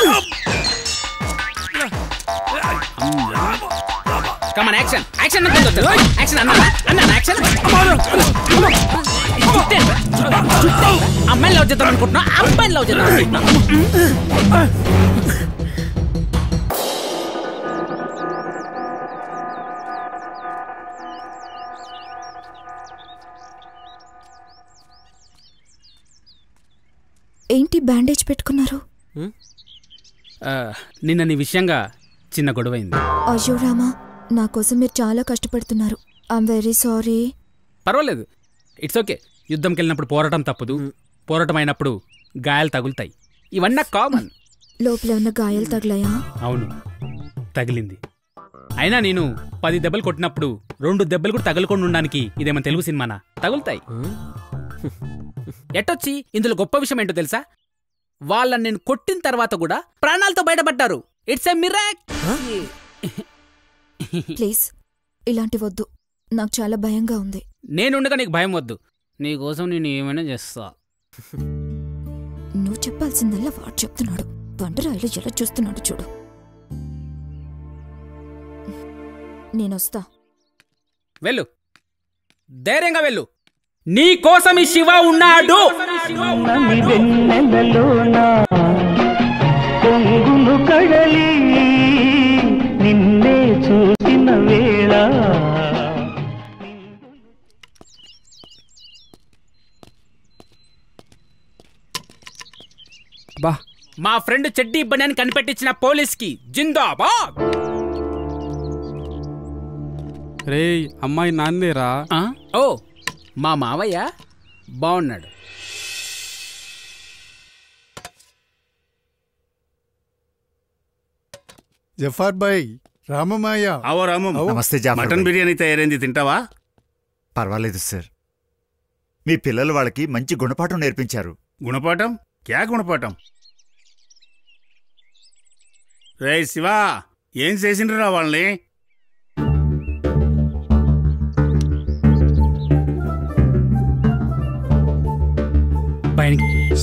కమాన్, యాక్షన్ యాక్షన్ యాక్షన్ అన్నా యాక్షన్. అమ్మాయిని లవ్ చేద్దాం అనుకుంటున్నా, అబ్బాయిని లవ్ చేద్దాం అనుకుంటున్నా. ఏంటి బ్యాండేజ్ పెట్టుకున్నారు? నిన్న నీ విషయంగా చిన్న గొడవైంది. అయ్యో రామా, నా కోసం మీరు చాలా కష్టపడుతున్నారు. I'm very sorry. పర్వాలేదు, ఇట్స్ ఓకే. యుద్ధంకి వెళ్ళినప్పుడు పోరాటం తప్పదు. పోరాటం అయినప్పుడు గాయాలు తగులుతాయి. ఇవన్నీ కామన్. లోపల ఉన్న గాయాలు తగిలాయా? అవును, తగిలింది. అయినా నేను 10 దెబ్బలు కొట్టినప్పుడు 2 దెబ్బలు కూడా తగలకుండా ఉండడానికి ఇదేమన్నా తెలుగు సినిమానా? తగులుతాయి. ఎట్టొచ్చి ఇందులో గొప్ప విషయం ఏంటో తెలుసా? వాళ్ళని నేను కొట్టిన తర్వాత కూడా ప్రాణాలతో బయటపడ్డారు. It's a miracle. ప్లీజ్ ఇలాంటి వద్దు, నాకు చాలా భయంగా ఉంది. నేనుండగా నీకు భయం వద్దు. నీకోసం నేను ఏమైనా చేస్తా. నువ్వు చెప్పాల్సిందల్లా వాడు చెప్తున్నాడు. బండరాయిలు ఎలా చూస్తున్నాడు చూడు. నేనొస్తా. వెళ్ళు, ధైర్యంగా వెళ్ళు. నీ కోసం ఈ శివ ఉన్నాడు. పొంగును కడలి నిన్నే చూసిన వేళ బా, మా ఫ్రెండ్ చెడ్డీ బన్యాన్ని కనిపెట్టించిన పోలీస్కి జిందాబాద్. రేయ్, అమ్మాయి నాన్నేరా? ఓ, మా మావయ్య బాగున్నాడు. జఫార్ భాయ్, రామమాయ. అవో రామం. నమస్తే జాఫర్ మటన్ భాయ్. బిర్యానీ తయారైంది, తింటావా? పర్వాలేదు సార్. మీ పిల్లలు వాళ్ళకి మంచి గుణపాఠం నేర్పించారు. గుణపాఠం? క్యా గుణపాఠం? రే శివా, ఏం చేసిండ్రురా వాళ్ళని?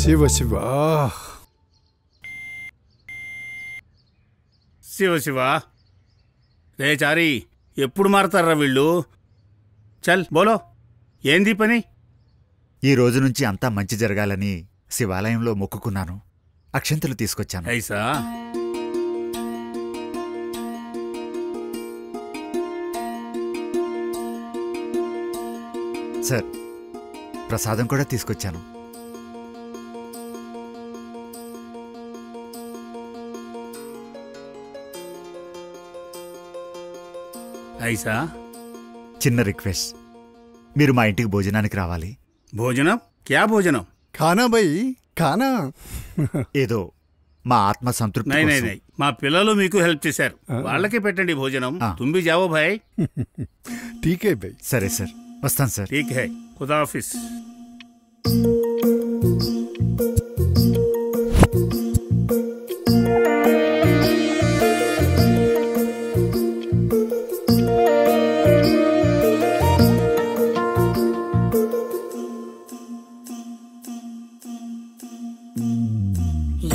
శివ శివ శివ శివ. రే చారి, ఎప్పుడు మారతారా వీళ్ళు? చల్ బోలో, ఏంది పని? ఈ రోజు నుంచి అంతా మంచి జరగాలని శివాలయంలో మొక్కుకున్నాను. అక్షంతలు తీసుకొచ్చాను. ఐసా? సార్, ప్రసాదం కూడా తీసుకొచ్చాను. ఐసా? చిన్న రిక్వెస్ట్, మీరు మా ఇంటికి భోజనానికి రావాలి. భోజనం? క్యా భోజనం? ఖానా భాయ్, ఖానా. ఏదో మా ఆత్మ సంతృప్తి నై నై కోసం. నై, మా పిల్లలు మీకు హెల్ప్ చేశారు, వాళ్ళకే పెట్టండి భోజనం. తుమ్మి జావో భాయ్. ఠీకే భాయ్. సరే సార్, వస్తాను సార్. ఠీక్ హై, ఖుదాఫిస్.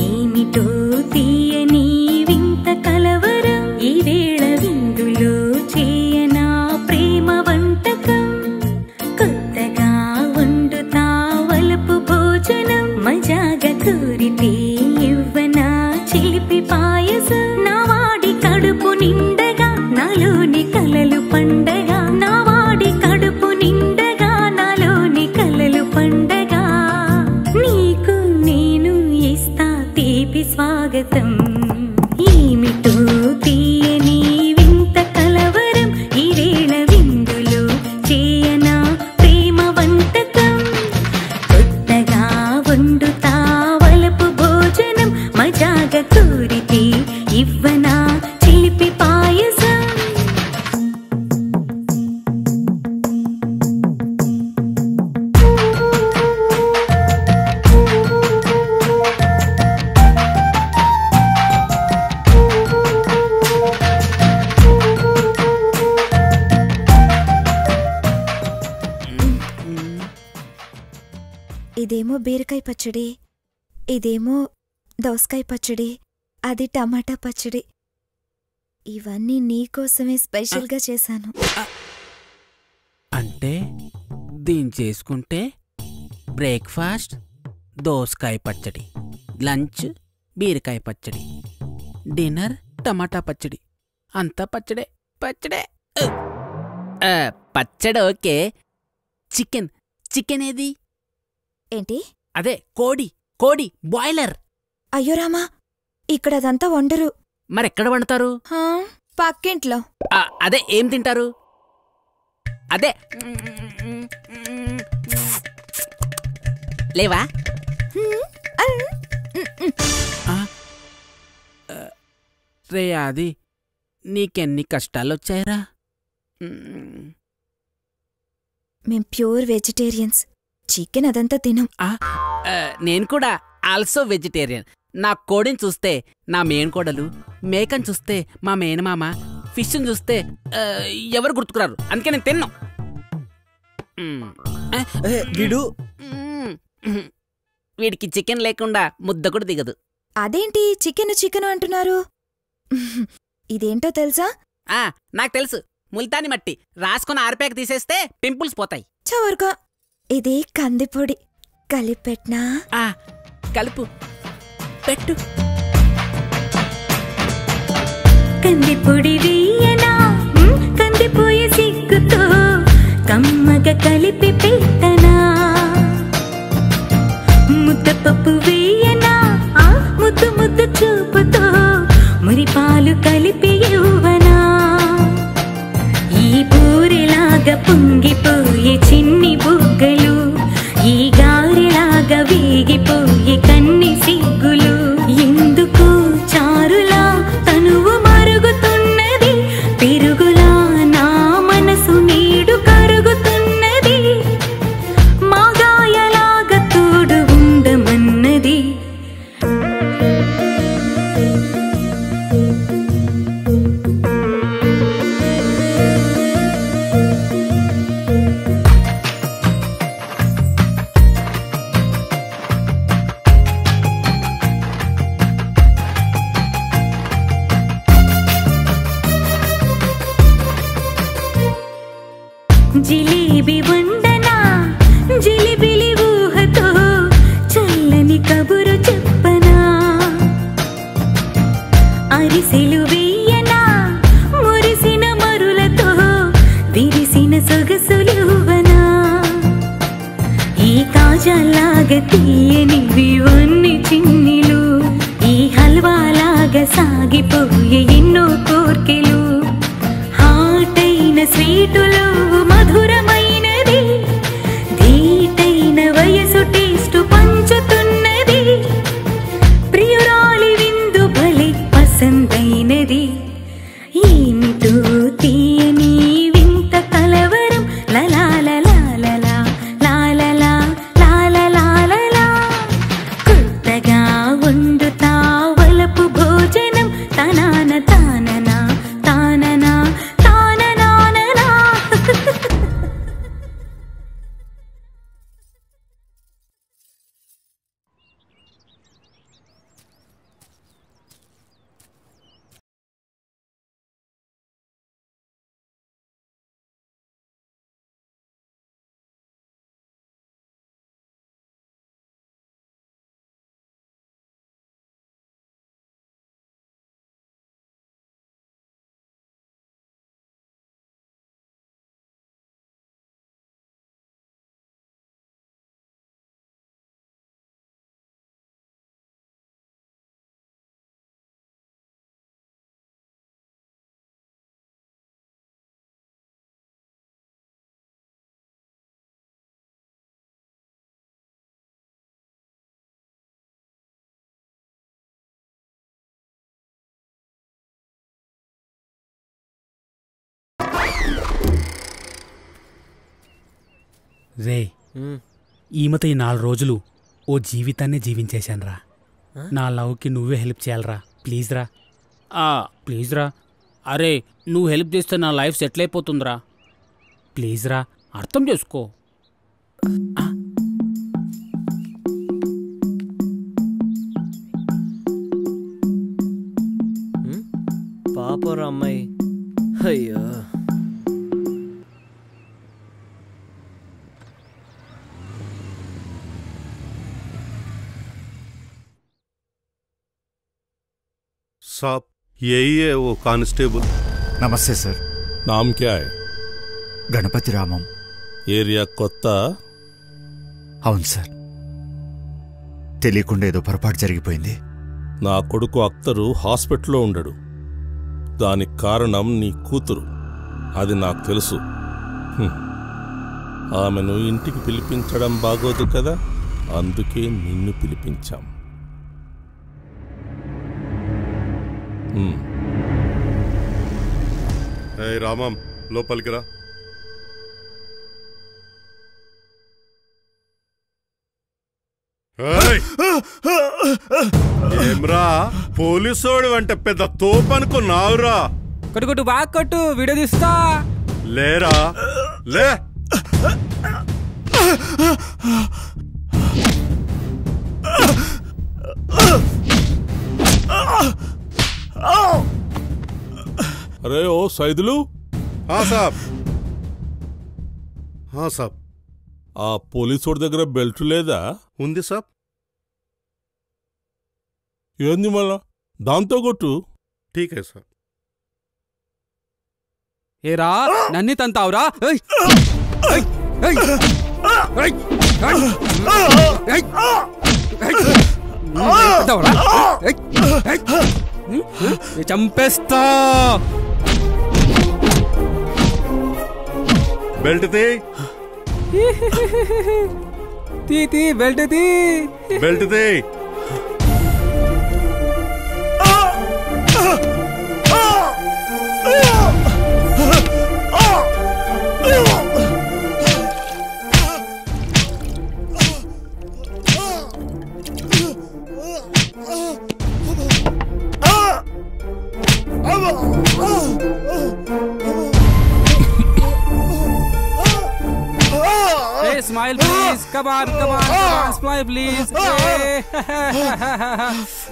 ఏమిటో తీయని వింత కలవరం, ఈ వేళ విందులో చేయనా ప్రేమ వంటకం. కొత్తగా వండుతా వలపు భోజనం, మజాగా కోరితే ఇవ్వనా చిలిపి పాయసం. నా వాడి కడుపు నిండగా నాలోని కలలు పండగా, నా వాడి కడుపు నిండగా నాలోని కలలు పండగా. నీకు నేను ఇస్తా తీపి స్వాగతం. ఏమిటో తీయని వింత కలవరం, ఈ వేళ విందులో చేయనా ప్రేమ వంటకం. కొత్తగా వండుతా వలపు భోజనం, మజాగా కోరితే ఇవ్వనా చిలిపి పాయసం. ఇదేమో బీరకాయ పచ్చడి, ఇదేమో దోసకాయ పచ్చడి, అది టమాటా పచ్చడి. ఇవన్నీ నీకోసమే స్పెషల్గా చేశాను. అంటే దీన్ని చేసుకుంటే బ్రేక్ఫాస్ట్ దోసకాయ పచ్చడి, లంచ్ బీరకాయ పచ్చడి, డిన్నర్ టమాటా పచ్చడి, అంతా పచ్చడే పచ్చడే. పచ్చడి ఓకే. చికెన్ చికెన్ ఏది? ఏంటి? అదే కోడి కోడి బాయిలర్. అయ్యో రామా, ఇక్కడ అదంతా వండరు. మరెక్కడ వండుతారు? పక్కింట్లో. అదే ఏం తింటారు? అదే లేవా? రే అది నీకెన్ని కష్టాలొచ్చాయిరా? మేం ప్యూర్ వెజిటేరియన్స్. చికెన్ అదంతా తినం. నేను కూడా ఆల్సో వెజిటేరియన్. నా కోడిని చూస్తే నా మేనకోడలు, మేకను చూస్తే మా మేనమామ, ఫిష్ని చూస్తే ఎవరు గుర్తుకురారు. అందుకే నేను తిన్నాం. వీడికి చికెన్ లేకుండా ముద్ద కూడా దిగదు. అదేంటి చికెన్ అంటున్నారు? ఇదేంటో తెలుసా? నాకు తెలుసు. ముల్తాని మట్టి రాసుకొని ఆరిపాక తీసేస్తే పింపుల్స్ పోతాయి. చవరుగా ఇది కందిపొడి. కలిపెట్నా? కలుపు పెట్టు. కందిపొడి వేయనా, కందిపోయే సిగ్గుతో కమ్మగ కలిపి పెట్టనా. ముద్దపప్పు వేయనా, ముద్దు ముద్దు చూపుతో మురిపాలు కలిపి ఇవ్వనా. ఈ పూరిలాగా పొంగిపోయే చిన్ని బుగ్గలు, ఈ గారిలాగా వేగిపోయే కన్ని సిగ్గులు. ఎందుకు చారులా తనువు మరుగుతున్నది, పెరుగులా నా మనసు నీడు కరుగుతున్నది. మాగాయలాగా తోడు ఉండమన్నది. జిలేబీ వండనా, జిలిబిలి ఊహతో చల్లని కబురు చెప్పనా. అరిసెలు వేయనా, మురిసిన మరులతో విరిసిన సొగసులువనా. ఈ కాజాలాగా తీయనివి అన్ని చిన్నిలు, ఈ హల్వాలాగా సాగిపోయే ఎన్నో కోర్కెలు. హాటైన స్వీటులు మధురమైనది, ధీటైన వయసు టేస్టు పంచుతున్నది. ప్రియురాలి విందు భలే పసందైనది. ఏమిటో తీయని వింత కలవరం, లలాలలాలలా లాలలా లాలలాలలా. కొత్తగా వండుతా వలపు భోజనం, తనాన తాననా తాననా తాననాననా. రే ఈమెతో ఈ 4 రోజులు ఓ జీవితాన్ని జీవించేశానురా. నా లవ్కి నువ్వే హెల్ప్ చేయాలరా. ప్లీజ్ రా. ప్లీజ్ రా. అరే నువ్వు హెల్ప్ చేస్తే నా లైఫ్ సెటిల్ అయిపోతుందిరా. ప్లీజ్ రా, అర్థం చేసుకో. పాపరా అమ్మాయి. అయ్యో साहब यही है वो कांस्टेबल। नमस्ते सर। नाम क्या है? गणपति रामम। ఏరియా కొత్త? అవును సార్. తెలియకుండా ఏదో పొరపాటు జరిగిపోయింది. నా కొడుకు అఖ్తరు హాస్పిటల్లో ఉండడు. దానికి కారణం నీ కూతురు. అది నాకు తెలుసు. ఆమెను ఇంటికి పిలిపించడం బాగోదు కదా. అందుకే నిన్ను పిలిపించాం. రామం లోపలికి రా. ఏమ్రా పోలీసోడు అంటే పెద్ద తోపనుకున్నావురా? కొట్టు బాగా కొట్టు, వీడియో తీస్తా. లేరా లే. అరే ఓ సైదులు. సాబ్. సాబ్. ఆ పోలీసోడి దగ్గర బెల్ట్ లేదా? ఉంది సాబ్. ఏంది మళ్ళా? దాంతో కొట్టు. ఠీకే సాబ్. ఏరా నన్ని తంతావురా? చంపేస్తా. బెల్ట్ తీ. తీ బెల్ట్ తీ. బెల్ట్ తీ. Hey, smile please. Come on, smile please.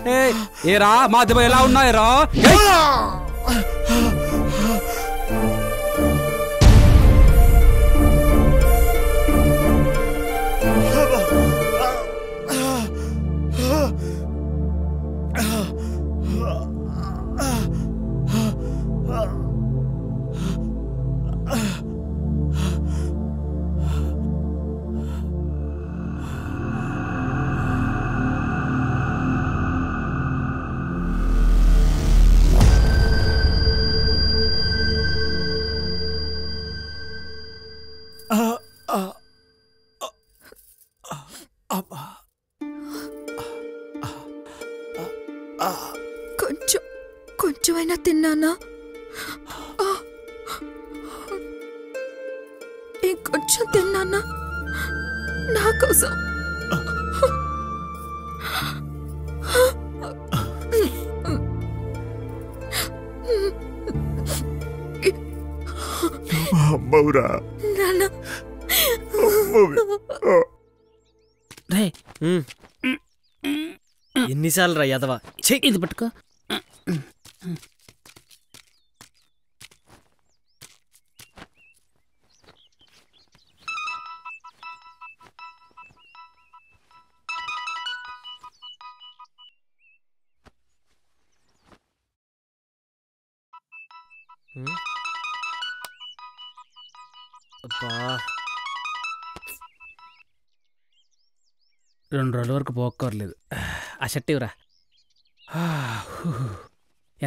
Hey, ఏరా మా దెబ్బ ఎలా ఉన్నాయరా? కొంచెమైనా తిన్నానా? ఇంకొంచెం తిన్నానా నా కోసం? అమ్మవురా నాన్న. ఎన్నిసార్లు రా యాదవా? ఇది పట్టుకో. అబ్బా 2 రోజుల వరకు పోక్కర్లేదు. ఆ షర్ట్ ఇవ్వరా.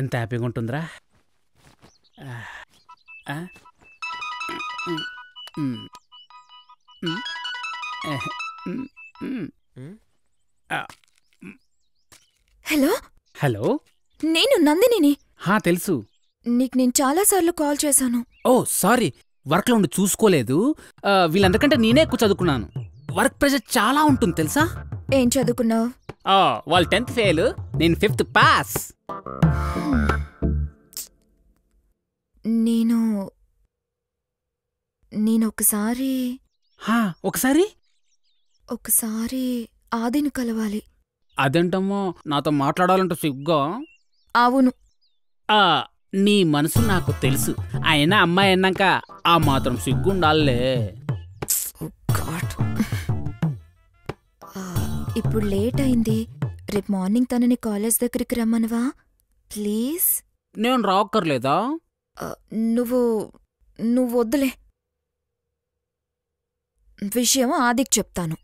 ఎంత హ్యాపీగా ఉంటుందిరా. హలో హలో, నేను నందినిని. తెలుసు. నీకు నేను చాలాసార్లు కాల్ చేశాను. ఓ సారీ, వర్క్లో ఉండి చూసుకోలేదు. వీళ్ళందరికంటే నేనే ఎక్కువ చదువుకున్నాను. వర్క్ ప్రెషర్ చాలా ఉంటుంది తెలుసా. ఏం చదువుకున్నావు? వాళ్ళు 10th ఫెయిల్, నేను 5th పాస్. నేను ఒకసారి ఆదిని కలవాలి. అదేంటమ్మో, నాతో మాట్లాడాలంటే సిగ్గా? అవును. నీ మనసు నాకు తెలుసు. అయినా అమ్మాయి అన్నాక ఆ మాత్రం సిగ్గుండాలే. ఇప్పుడు లేట్ అయింది. రేపు మార్నింగ్ తనని కాలేజ్ దగ్గరికి రమ్మనవా ప్లీజ్? నేను రాక్కర్లేదా? నువ్వు వద్దులే. విషయం ఆదికి చెప్తాను.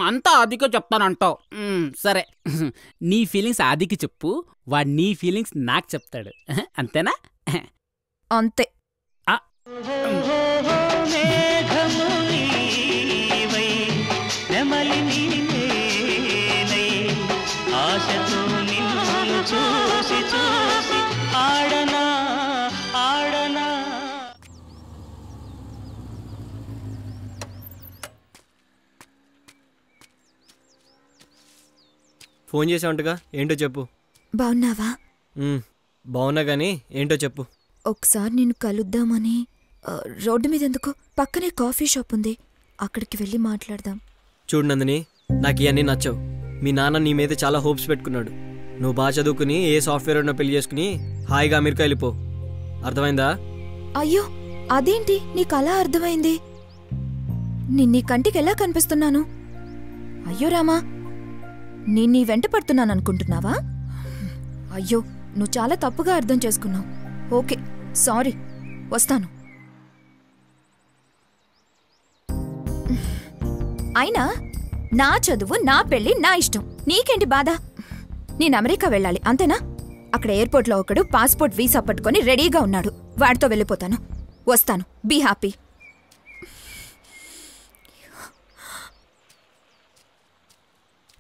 అంతా ఆదికే చెప్తానంటావు. సరే, నీ ఫీలింగ్స్ ఆదికి చెప్పు, వాడు నీ ఫీలింగ్స్ నాకు చెప్తాడు. అంతేనా? అంతే. నెమలి ఫోన్ చేసావంటగా, ఏంటో చెప్పు. బాగున్నావా? బాగున్నా కానీ ఏంటో చెప్పు. ఒకసారి నిన్ను కలుద్దామని రోడ్డు మీద ఎందుకు, పక్కనే కాఫీ షాప్ ఉంది, అక్కడికి వెళ్ళి మాట్లాడదాం. చూడు నందిని, నాకు ఇవన్నీ నచ్చవు. మీ నాన్న నీ మీద చాలా హోప్స్ పెట్టుకున్నాడు. నువ్వు బాగా చదువుకుని ఏ సాఫ్ట్వేర్ ఉన్న పెళ్లి చేసుకుని హాయిగా అమెరికా వెళ్ళిపో. అర్థమైందా? అయ్యో అదేంటి నీకు అలా అర్థమైంది? నీ కంటికి ఎలా కనిపిస్తున్నాను? అయ్యో రామా, నేను నీ వెంట పడుతున్నాను అనుకుంటున్నావా? అయ్యో నువ్వు చాలా తప్పుగా అర్థం చేసుకున్నావు. ఓకే సారీ, వస్తాను. అయినా నా చదువు, నా పెళ్లి, నా ఇష్టం, నీకేంటి బాధ? నేను అమెరికా వెళ్ళాలి అంతేనా? అక్కడ ఎయిర్పోర్ట్లో ఒకడు పాస్పోర్ట్ వీసా పట్టుకొని రెడీగా ఉన్నాడు, వాడితో వెళ్ళిపోతాను. వస్తాను, బీ హ్యాపీ.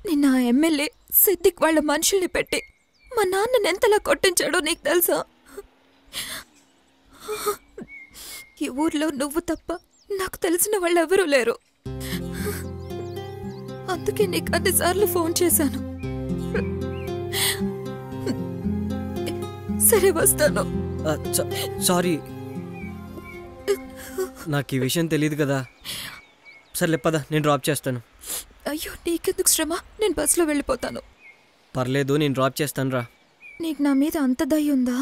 నిన్న ఎమ్మెల్యే సిద్దిక్ వాళ్ళ మనుషుల్ని పెట్టి మా నాన్నని ఎంతలా కొట్టించాడో నీకు తెలుసా? ఈ ఊర్లో నువ్వు తప్ప నాకు తెలిసిన వాళ్ళు ఎవరూ లేరు. అందుకే నీకు అన్నిసార్లు ఫోన్ చేశాను. సరే వస్తాను. సారీ, నాకు ఈ విషయం తెలియదు కదా. సర్లే పద, నేను డ్రాప్ చేస్తాను. అయ్యో నీకెందుకు శ్రమ, నేను బస్సులో వెళ్ళిపోతాను. పర్లేదు, నేను డ్రాప్ చేస్తాను రా. నీకు నా మీద అంత దయ ఉందా?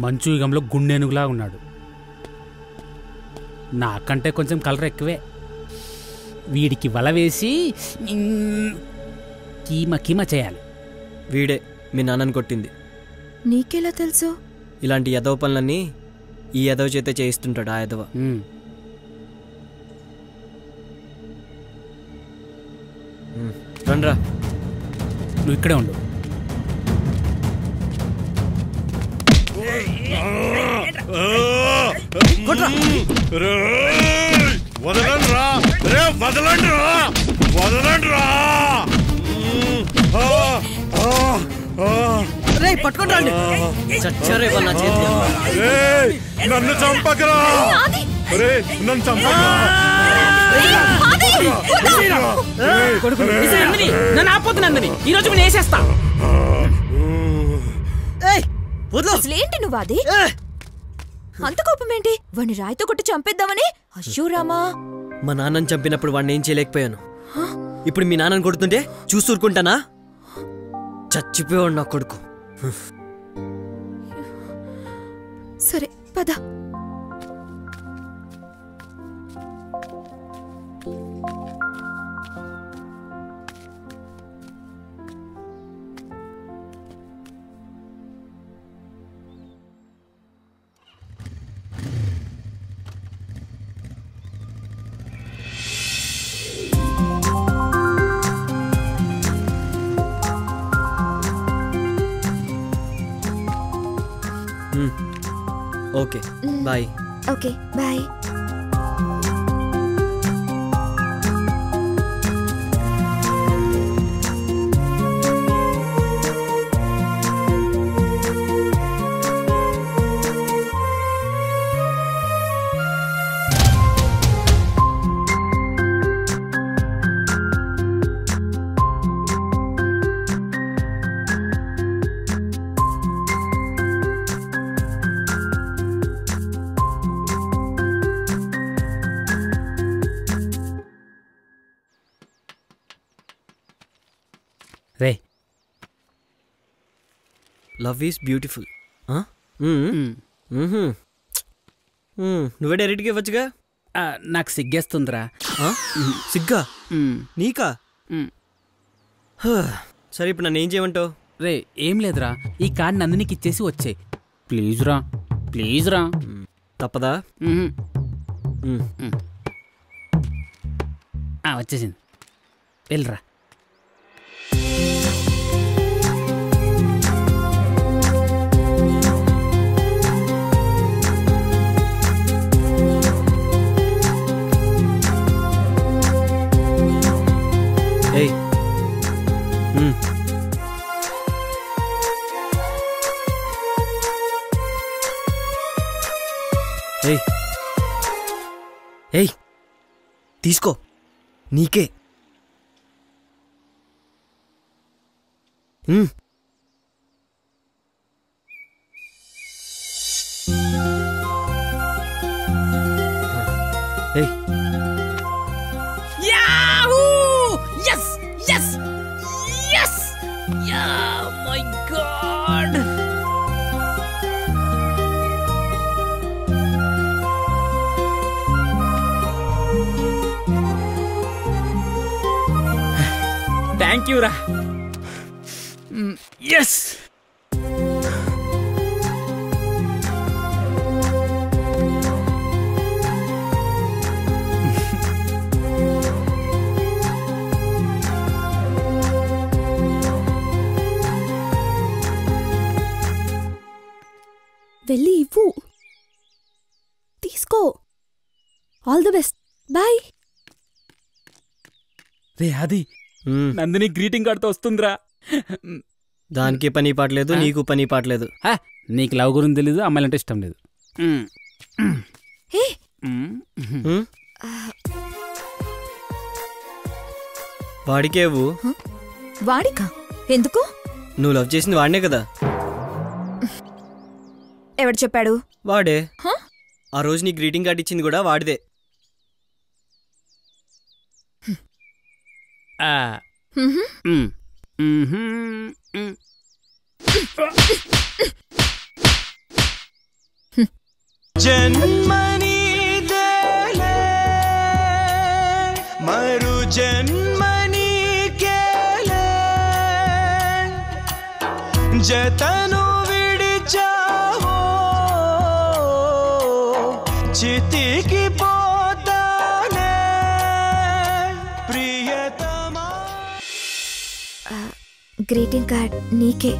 మంచు యుగంలో గుండెనుగులా ఉన్నాడు. నాకంటే కొంచెం కలర్ ఎక్కువే. వీడికి వల వేసి కీమ కీమ చేయాలి. వీడే మీ నాన్నని కొట్టింది. నీకెలా తెలుసు? ఇలాంటి యదవ పనులన్నీ ఈ యదవ చేతే చేయిస్తుంటాడు ఆ యదవ. రండ్రా. నువ్వు ఇక్కడే ఉండు. వదలండ్రా, వదలండ్రా. నన్ను చంపకరా, నన్ను చంపకరా. నన్ను ఆపోతు నందిని, ఈ రోజు నేను వేసేస్తా. అసలేంటి నువ్వు అది? అంత కోపమేంటి? వాడిని రాయితో కొట్టి చంపేద్దామని? అయ్యో రామా, మా నాన్నని చంపినప్పుడు వాడిని ఏం చేయలేకపోయాను. ఇప్పుడు మీ నాన్నని కొడుతుంటే చూస్తూరుకుంటానా? చచ్చిపోయాడు నా కొడుకు. సరే పద. Okay bye. Okay bye. రే, లవ్ ఈజ్ బ్యూటిఫుల్. నువ్వే డైరెక్ట్గా ఇవ్వచ్చుగా. నాకు సిగ్గేస్తుందిరా. సిగ్గా? నీకా? సరే ఇప్పుడు నన్ను ఏం చేయమంటావు? రే ఏం లేదురా, ఈ కార్డ్ నందినికి ఇచ్చేసి వచ్చే. ప్లీజ్ రా, ప్లీజ్ రా. తప్పదా? వచ్చేసింది, వెళ్ళరా. ఏయ్ ఏయ్ తీసుకో, నీకే. ఏయ్ Yes! Yes! Yes! Yeah, my God! Thank you, Ra. Yes! వెళ్ళి ఇవ్వు. తీసుకో. All the best. బాయ్. రే ఆది, నందిని గ్రీటింగ్ కార్డ్తో వస్తుందిరా. దానికి పని పాటలేదు, నీకు పని పాటలేదు. నీకు లవ్ గురించి తెలీదు, అమ్మాయిలంటే ఇష్టం లేదు. వాడికేవు. వాడికా? ఎందుకు? నువ్వు లవ్ చేసింది వాడినే కదా. ఎవడు చెప్పాడు? వాడే. ఆ రోజు నీ గ్రీటింగ్ కార్డ్ ఇచ్చింది కూడా వాడిదే. జన్మని దేలే మరు జన్మని కేలే జతను విడిచావో చితికి పోతానే ప్రియతమా. గ్రీటింగ్ కార్డ్ నీకే.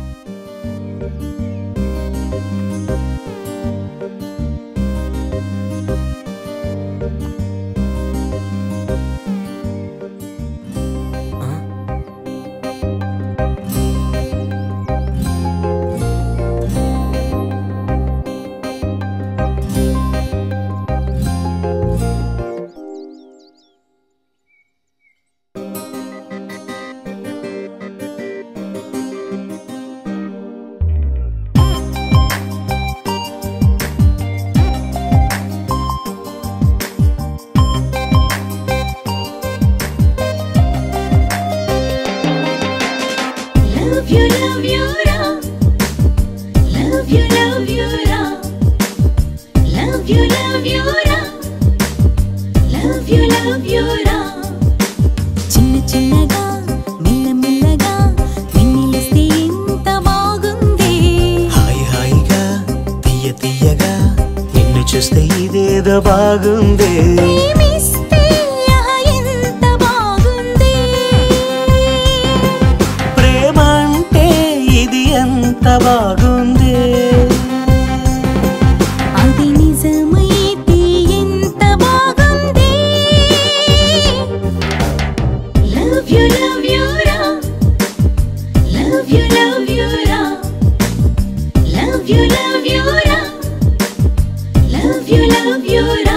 చూస్తే ఇదేదో బాగుంది. ప్రేమ అంటే ఇది ఎంత బాగుంది. అది నిజమైతే ఎంత బాగుంది. లవ్ యు రా, లవ్ యు రా, లవ్ యు రా, love you ra.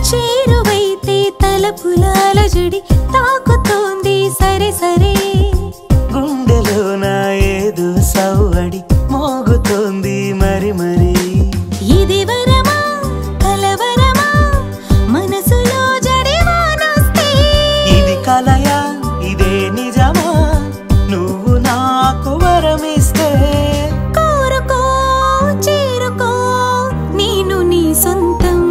చేరువైతే తలపులాల జడి తాకుతోంది సరే సరే. గుండెలోన ఏదో సవ్వడి మోగుతోంది మరి మరి. ఇది వరమా కలవరమా మనసులో జడివానొస్తే. ఇది కలయా ఇదే నిజమా నువ్వు నాకు వరమిస్తే. కోరుకో చేరుకో నేను నీ సొంతం.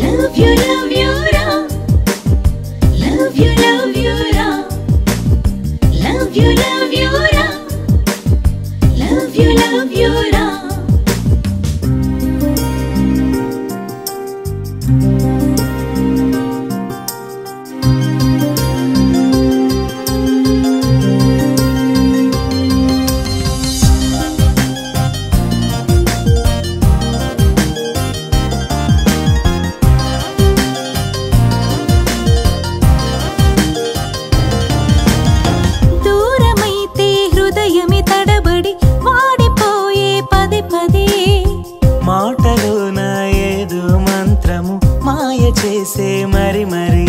లవ్ యు రా, వేసే మరి మరి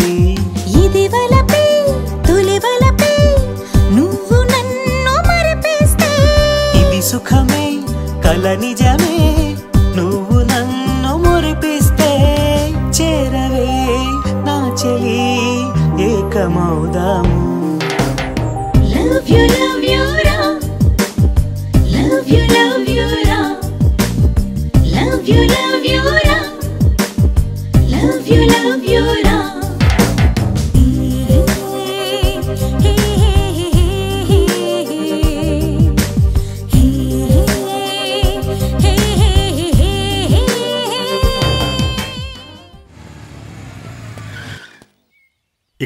ఇది వలపే తొలి వలపే నువ్వు నన్ను మరిపిస్తే ఇది సుఖమే కల నిజమే నువ్వు నన్ను మురిపిస్తే చేరవే నా చెలి ఏకమౌదాము లవ్ యు రా లవ్ యు రా లవ్ యు రా love you ra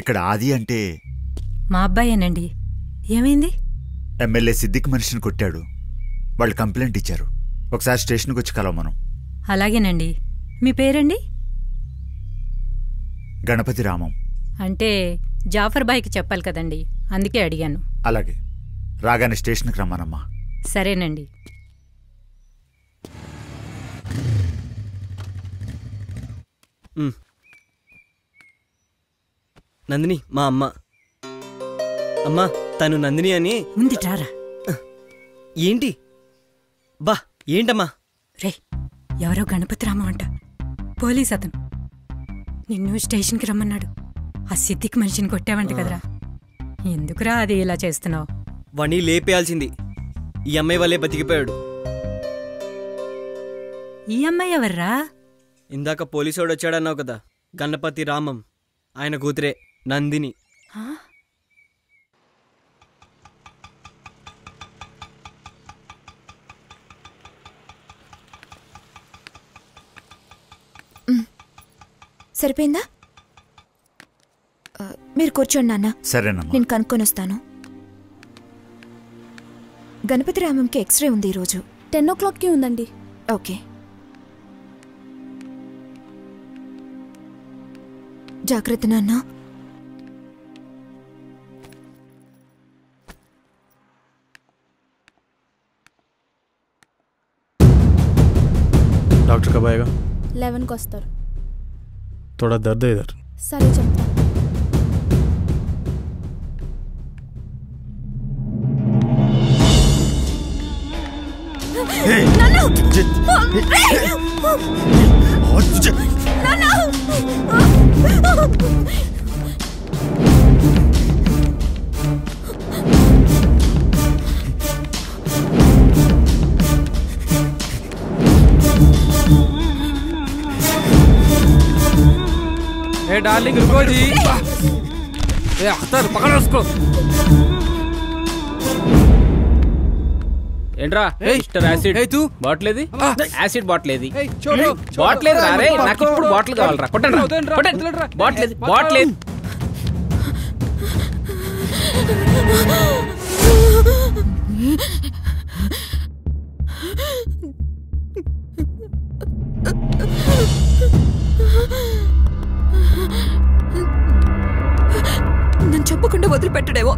ఇక్కడ ఆది అంటే మా అబ్బాయేనండి. ఏమైంది? ఎమ్మెల్యే సిద్దిక్ మనిషిని కొట్టాడు. వాళ్ళు కంప్లైంట్ ఇచ్చారు. ఒకసారి స్టేషన్కి వచ్చి కలవ మనం. అలాగేనండి. మీ పేరండి? గణపతి రామం. అంటే జాఫర్ బాయ్కి చెప్పాలి కదండి, అందుకే అడిగాను. అలాగే, రాగానే స్టేషన్కి రమ్మనమ్మా. సరేనండి. నందిని మా అమ్మ. అమ్మా తను నందిని అని. ముందు రారా. ఏంటి బా ఏంటమ్మా? రే, ఎవరో గణపతి రామం అంట, పోలీస్ అతను. నిన్ను స్టేషన్కి రమ్మన్నాడు. ఆ సిద్దిక్ మనిషిని కొట్టావంట కదరా, ఎందుకురా అది ఇలా చేస్తున్నావు? వాణ్ణి లేపేయాల్సింది. ఈ అమ్మాయి వల్లే బతికిపోయాడు. ఈ అమ్మాయి ఎవర్రా? ఇందాక పోలీసోడు వచ్చాడన్నావు కదా, గణపతి రామం. ఆయన కూతురే నందిని. సరిపోయిందా? మీరు కూర్చోండి నాన్న. సరేనమ్మా. నేను కనుక్కొని వస్తాను. గణపతి రామంకి ఎక్స్రే ఉంది ఈరోజు. 10 o'clockకి ఉందండి. ఓకే, జాగ్రత్త నాన్న. डॉक्टर कब आएगा? 11కి వస్తారు. थोड़ा दर्द है इधर. సరే చెప్తా. ए डार्लिंग रुको जी. ए अख्तर पकड़ो उसको. ఏంట్రా మిస్టర్ యాసిడ్? బాటిల్ ఏది? యాసిడ్ బాటిల్ ఏది? छोड़ो. బాటిల్ ఏది? రే నాకు ఇప్పుడు బాటిల్ కావాలరా. కొట్టండి. బాటిల్ ఏది? బాటిల్ ఏది? నన్ను చెప్పకుండా వదిలిపెట్టడేమో.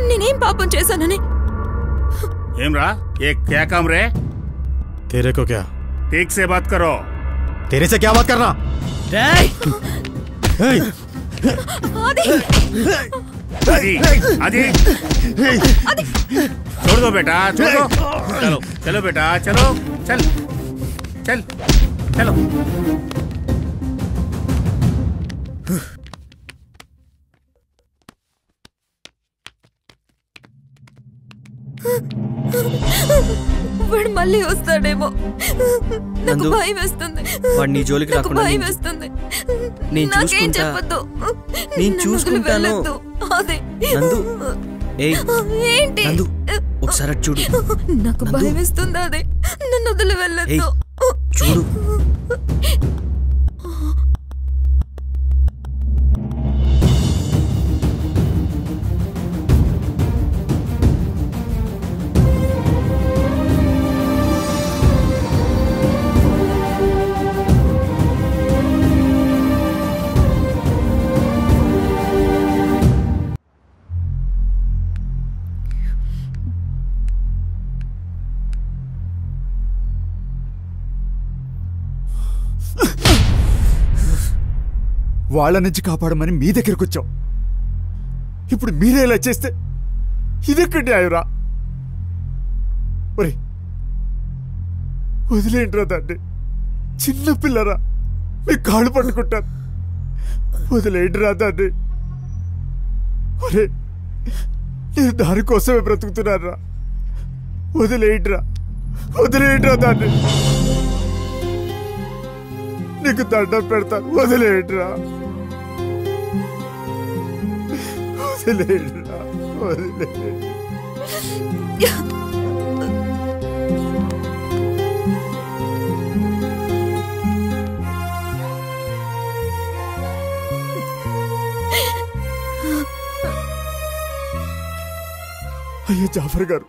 నేనేం పాపం చేశానని. ఏమ్రా ये क्या काम रे? तेरे को क्या? ठीक से बात करो. तेरे से क्या बात करना? आदि छोड़ दो बेटा, छोड़ दो. चलो चलो बेटा, चलो चल चल चलो. వాడు మళ్ళీ వస్తాడేమో. నాకు భయం వేస్తుంది. వాడు నీ జోలికి రాకుండా భయం వేస్తుంది. నేను నాకేం చూసుకుంటా. చెప్పొద్దు. నేను చూసుకుంటాను. అదే నందు. ఏంటి? నందు ఒకసారి అటు చూడు. నాకు భయం వేస్తుంది. అదే నన్ను వదిలి వెళ్ళొద్దు. చూడు. వాళ్ళ నుంచి కాపాడమని మీ దగ్గరికి వచ్చాం. ఇప్పుడు మీరే ఇలా చేస్తే ఇదెక్కడ న్యాయరా? ఒరే వదిలేంట్రా దాన్ని, చిన్న పిల్లరా, మీ కాళ్ళు పట్టుకుంటాను. వదిలేంట్రా దాన్ని. ఒరే నేను దానికోసమే బ్రతుకుతున్నారా. వదిలేంట్రా, వదిలేంట్రా దాన్ని. నీకు దండం పెడతాను, వదిలేంట్రా, వదిలేంట్రా, వదిలే. అయ్యో జాఫర్ గారు,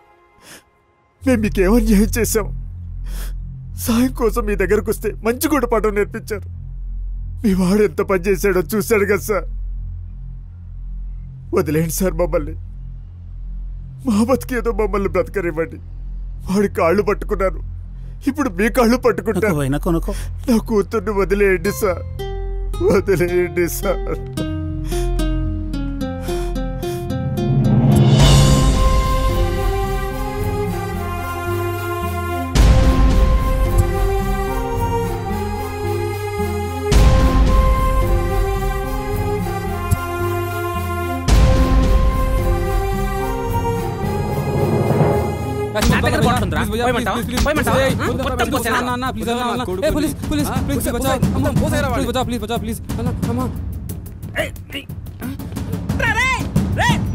మేము మీకేం అన్యాయం చేశాం? సాయం కోసం మీ దగ్గరకు వస్తే మంచి గుణపాఠం నేర్పించారు. మీ వాడు ఎంత పని చేశాడో చూశాడు కదా సార్. వదిలేండి సార్ మమ్మల్ని. మా బతికేదో మమ్మల్ని బ్రతకనివ్వండి. వాడి కాళ్ళు పట్టుకున్నాను, ఇప్పుడు మీ కాళ్ళు పట్టుకుంటాను. నా కూతుర్ని వదిలేయండి సార్, వదిలేయండి సార్.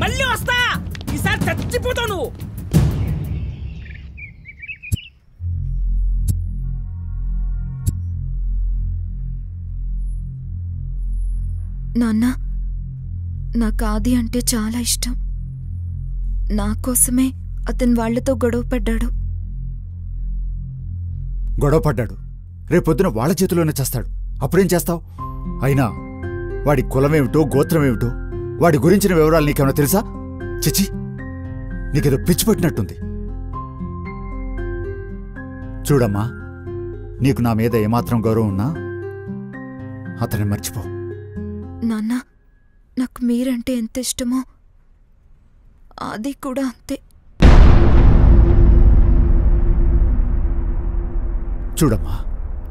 మళ్ళీ వస్తా, ఈసారి చచ్చిపోతావు నువ్వు. నాన్న, నాకు ఆది అంటే చాలా ఇష్టం. నా కోసమే అతను వాళ్లతో గొడవపడ్డాడు. గొడవపడ్డాడు, రేపొద్దున వాళ్ళ చేతిలోనే చేస్తాడు. అప్పుడేం చేస్తావు? అయినా వాడి కులమేమిటో గోత్రమేమిటో వాడి గురించిన వివరాలు నీకేమైనా తెలుసా? చిచి, నీకేదో పిచ్చి పట్టినట్టుంది. చూడమ్మా, నీకు నా మీద ఏమాత్రం గౌరవం ఉన్నా అతన్ని మర్చిపో. నాన్న, నాకు మీరంటే ఎంత ఇష్టమో ఆది కూడా అంతే. చూడమ్మా,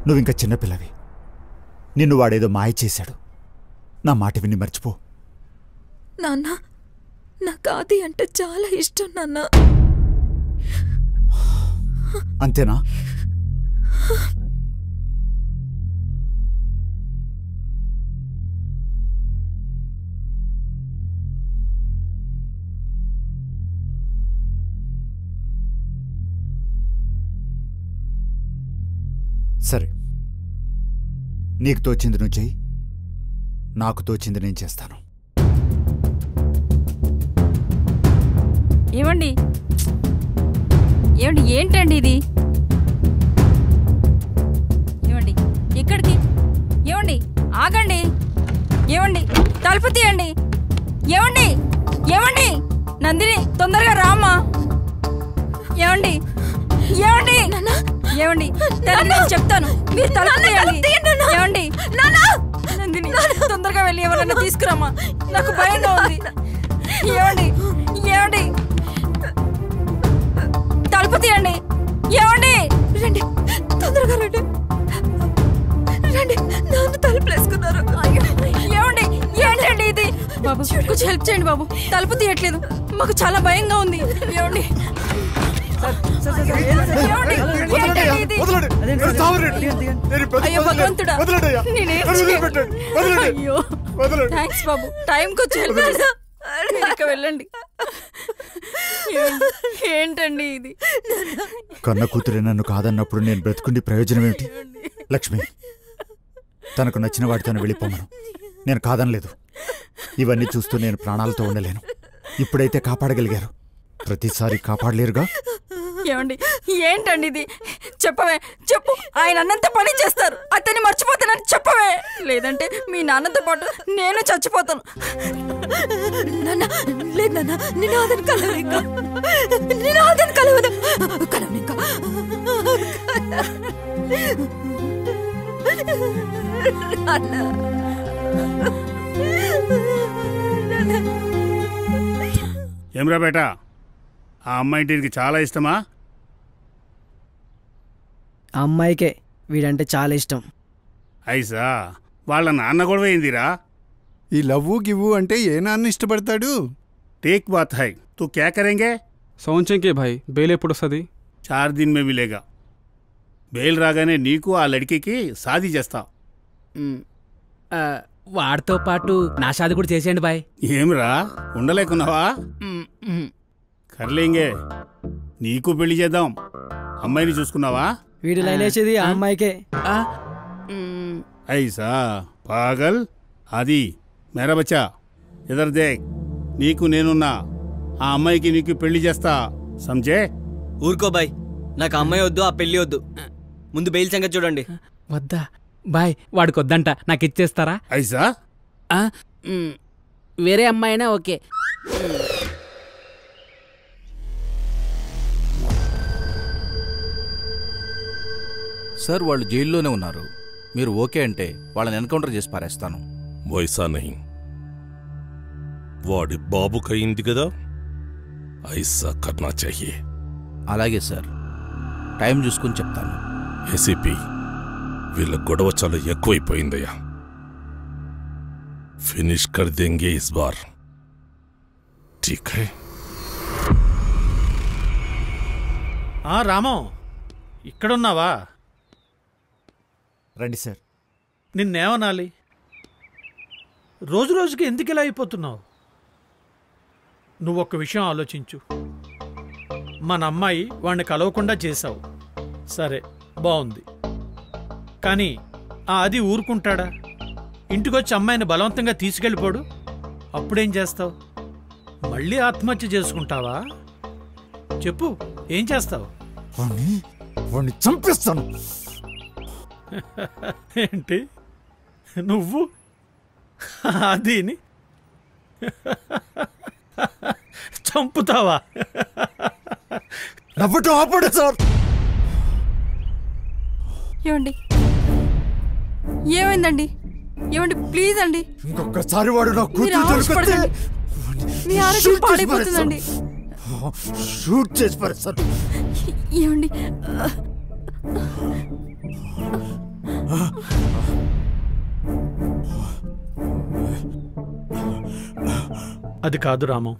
నువ్వింకా చిన్నపిల్లవి. నిన్ను వాడేదో మాయ చేశాడు. నా మాట విని మర్చిపో. నాన్న, నాకు ఆది అంటే చాలా ఇష్టం నాన్న. అంతేనా? సరే, నీకు తోచింది నువ్వు చెయ్యి, నాకు తోచింది నేను చేస్తాను. ఏమండి ఏమండి ఏంటండి ఇది? ఏమండి ఇక్కడికి? ఏమండి ఆగండి, ఏమండి తలుపు తీయండి, ఏమండి ఏమండి నందిని తొందరగా రామ్మా, ఏమండి ఏమండి ఏమండి నేను చెప్తాను, మీరు తలుపు తీయండి. ఏమండి నందిని తొందరగా వెళ్ళి ఎవరన్నా తీసుకురామా, నాకు భయంగా ఉంది. ఏమండి ఏమండి తలుపు తీయండి, ఏమండి రండి, తొందరగా రండి, రండి. నాన్న తలుపు వేసుకున్నారు. ఏమండి ఏంటండి ఇది? బాబు కొంచెం హెల్ప్ చేయండి బాబు, తలుపు తీయట్లేదు, మాకు చాలా భయంగా ఉంది. ఏమండి అయ్యో భగవంతుడా, అయ్యో థ్యాంక్స్ బాబు, టైంకి వచ్చి హెల్ప్ చేశా. మీరు వెళ్ళండి. ఏంటండి ఇది? కన్న కూతురే నన్ను కాదన్నప్పుడు నేను బ్రతుకుండి ప్రయోజనం ఏమిటి? లక్ష్మి, తనకు నచ్చిన వాడితోనే వెళ్ళిపోమను. నేను కాదనలేదు. ఇవన్నీ చూస్తూ నేను ప్రాణాలతో ఉండలేను. ఇప్పుడైతే కాపాడగలిగారు, ప్రతిసారి కాపాడలేరుగా. ఏమండి ఏంటండి ఇది? చెప్పవే, చెప్పు. ఆయన అన్నంత పని చేస్తారు, అతన్ని మర్చిపోతానని చెప్పవే, లేదంటే మీ నాన్నతో పాటు నేను చచ్చిపోతాను. నాన్న లేదు నాన్న, నేను అతను కలవను, ఇంకా నేను అతను కలవను, కలవను ఇంకా. ఏమ్రా బేటా, ఆ అమ్మాయి దీనికి చాలా ఇష్టమా? ఆ అమ్మాయికే వీడంటే చాలా ఇష్టం. ఐసా, వాళ్ళ నాన్న కూడా ఏందిరా? ఈ లవ్వు గివ్వు అంటే ఏ నాన్న ఇష్టపడతాడు? టేక్ బాత్ హై, తూ క్యా కరేంగే? సోంచెంకే భాయ్, బెయిల్ ఎప్పుడు వస్తుంది? 4 दिन में मिलेगा. బెయిల్ రాగానే నీకు ఆ లడికి షాదీ చేస్తా. వాడితో పాటు నా షాది కూడా చేసేయండి బాయ్. ఏమిరా ఉండలేకున్నావా? కర్లేంగే, నీకు పెళ్లి చేద్దాం. అమ్మాయిని చూసుకున్నావా? వీడి లైన్ వేసేది ఆ అమ్మాయికే. ఐసా పాగల్, అది మేరా బచ్చా ఇదర్ దేక్, నీకు నేనున్నా. ఆ అమ్మాయికి నీకు పెళ్లి చేస్తా, సంజే? ఊరుకో బాయ్, నాకు అమ్మాయి వద్దు, ఆ పెళ్లి వద్దు. ముందు బెయిల్ సంగతి చూడండి. వద్దా బాయ్, వాడికి వద్దంట, నాకు ఇచ్చేస్తారా? ఐసా వేరే అమ్మాయినా ఓకే. సార్, వాళ్ళు జైల్లోనే ఉన్నారు. మీరు ఓకే అంటే వాళ్ళని ఎన్కౌంటర్ చేసి పారేస్తాను. వైసా నహీ, వాడి బాబుకయింది కదా, ఐసా కర్నా చాహియే. అలాగే సార్, టైం చూసుకుని చెప్తాను. ఏసీపీ, వీళ్ళ గొడవ చాలా ఎక్కువైపోయిందయ్యా. ఫినిష్ కర్ దేంగే ఇస్ బార్. ఠీక్ హై. రామం, ఇక్కడున్నావా? రండి సార్. నిన్నేమనాలి? రోజు రోజుకి ఎందుకు ఇలా అయిపోతున్నావు? నువ్వొక్క విషయం ఆలోచించు. మన అమ్మాయి వాడిని కలవకుండా చేశావు, సరే బాగుంది. కానీ అది ఊరుకుంటాడా? ఇంటికొచ్చి అమ్మాయిని బలవంతంగా తీసుకెళ్ళిపోడు. అప్పుడేం చేస్తావు? మళ్ళీ ఆత్మహత్య చేసుకుంటావా? చెప్పు, ఏం చేస్తావు? వాణ్ణి చంపేస్తాను. ఏంటి నువ్వు అదిని చంపుతావా? నవ్వటం ఆపడు సార్. ఏమండి, ఏమైందండి? ఏమండి ప్లీజ్ అండి, ఇంకొకసారి వాడు నా మీరు కూతురు దొరికితే మీ ఆరోగ్యం పాడైపోతుందండి. షూట్ చేసి పారేస్తాను. ఏమండి, అది కాదు రామం,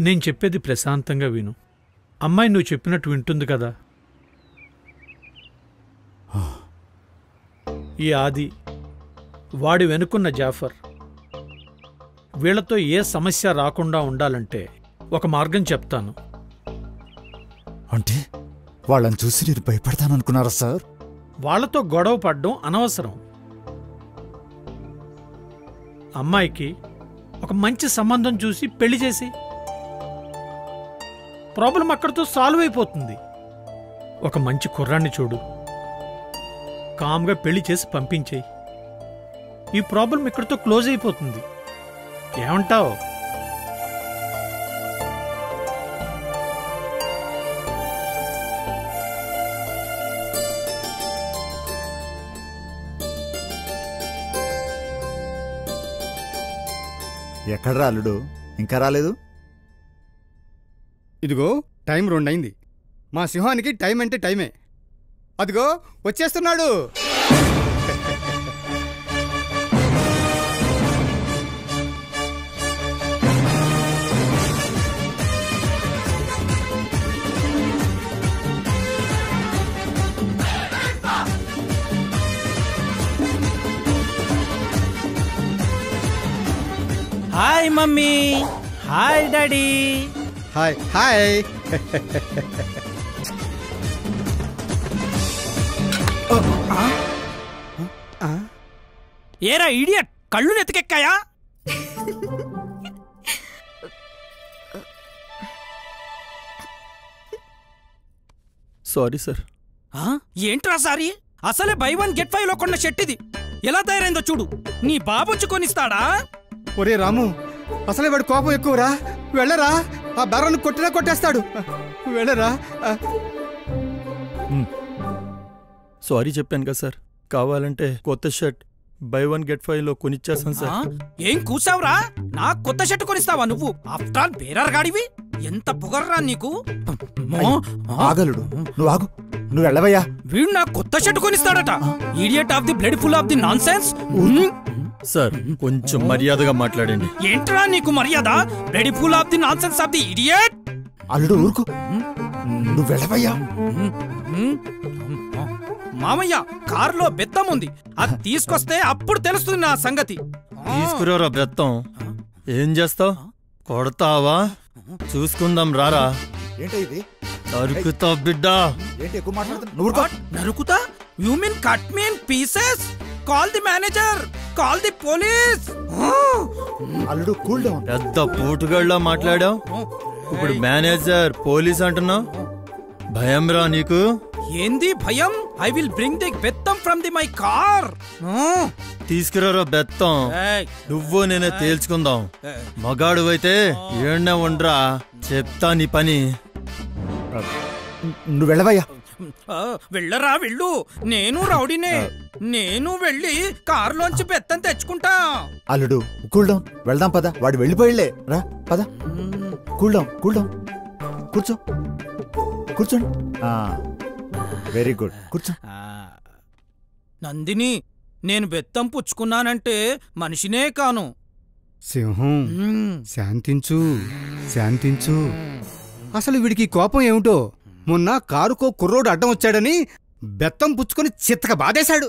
నేను చెప్పేది ప్రశాంతంగా విను. అమ్మాయి నువ్వు చెప్పినట్టు వింటుంది కదా. ఈ ఆది, వాడి వెనుకున్న జాఫర్, వీళ్లతో ఏ సమస్య రాకుండా ఉండాలంటే ఒక మార్గం చెప్తాను. అంటే వాళ్ళని చూసి నేను భయపడతాననుకున్నారా సార్? వాళ్లతో గొడవ పడ్డం అనవసరం. అమ్మాయికి ఒక మంచి సంబంధం చూసి పెళ్లి చేసి ప్రాబ్లం అక్కడితో సాల్వ్ అయిపోతుంది. ఒక మంచి కుర్రాన్ని చూడు, కామ్గా పెళ్లి చేసి పంపించేయి. ఈ ప్రాబ్లం ఇక్కడితో క్లోజ్ అయిపోతుంది. ఏమంటావు? ఎక్కడ్రా అల్లుడు, ఇంకా రాలేదు? ఇదిగో టైం 2 అయింది. మా సింహానికి టైం అంటే టైమే. అదిగో వచ్చేస్తున్నాడు. Hi mummy, hi daddy. Hi hi. ఏరా ఇడియట్, కళ్ళు నెత్తికెక్కాయా? Sorry sir. ఏంట్రా సారీ? అసలే బై 1 గెట్ 5 లో కొన్న షర్ట్ ఇది. ఎలా తయారైందో చూడు. నీ బాబొచ్చి కొనిస్తాడా? ఒరే రాము, అసలే వాడు కోపం ఎక్కువరా. వెళ్ళరా, ఆ బర్రను కొట్టినా కొట్టేస్తాడు. వెళ్ళరా. సారీ చెప్పాను కదా సార్. కావాలంటే కొత్త షర్ట్ బై 1 గెట్ 5 లో కొనిచ్చేస్తాను సార్. ఏం కూసావురా? నా కొత్త షర్ట్ కొనిస్తావా నువ్వు? ఆఫ్టర్ ఆల్ బేరార్ గాడివి, ఎంత పొగర్రా నీకు? ఆగలుడు, నువ్వు ఆగు, నువ్వు వెళ్ళవయ్యా. వీడు నా కొత్త షర్ట్ కొనిస్తాడట. Idiot of the blood full of the nonsense. Sir కొంచెం మర్యాదగా మాట్లాడండి. ఏంట్రా నీకు మర్యాద? Blood full of the nonsense of the idiot. అల్లుడు ఊరుకు, నువ్వు వెళ్ళవయ్యా. మామయ్య, కారులో బెత్తం ఉంది, అది తీసుకొస్తే అప్పుడు తెలుస్తుంది నా సంగతి. తీసుకురారా బెత్తం. ఏం చేస్తావు? కొడతావా? చూసుకుందాం రారా. ఏంటి ఇది? నరుకుతా బిడ్డ. ఏంటి ఎక్కువ మాట్లాడుతున్నా? నరుకుతా? You mean cut me in pieces? Call the manager, call the police. అల్లుడు కూల్ డౌన్. పెద్ద పోటుగాళ్ళ మాట్లాడావు, ఇప్పుడు మేనేజర్ పోలీస్ అంటున్నావు. భయం రా నీకు? ఏంది భయం? ఐ విల్ బ్రింగ్ ది బెత్తం ఫ్రమ్ ది మై కార్. తీసుకురారా బెత్తం. నువ్వు నేనే తేల్చుకుందాం. మగాడు అయితే ఏడ్నే ఉండరా, చెప్తా నీ పని. నువ్వు వెళ్ళవయ్యా. వెళ్ళరా వెళ్ళు, నేను రౌడీనే. నేను వెళ్ళి కారులోంచి బెత్తం తెచ్చుకుంటా. అల్లుడు కూల్ డౌన్, వెళ్దాం పద. వాడు వెళ్ళిపోయిలే, రా పద. Cool down, cool down. కూర్చో, కూర్చోండి. వెరీ గుడ్, కూర్చో. నందిని, నేను బెత్తం పుచ్చుకున్నానంటే మనిషినే కాను. సింహం శాంతించు, శాంతించు. అసలు వీడికి కోపం ఏమిటో. మొన్న కారుకో కుర్రోడు అడ్డం వచ్చాడని బెత్తం పుచ్చుకొని చిత్తక బాధేశాడు.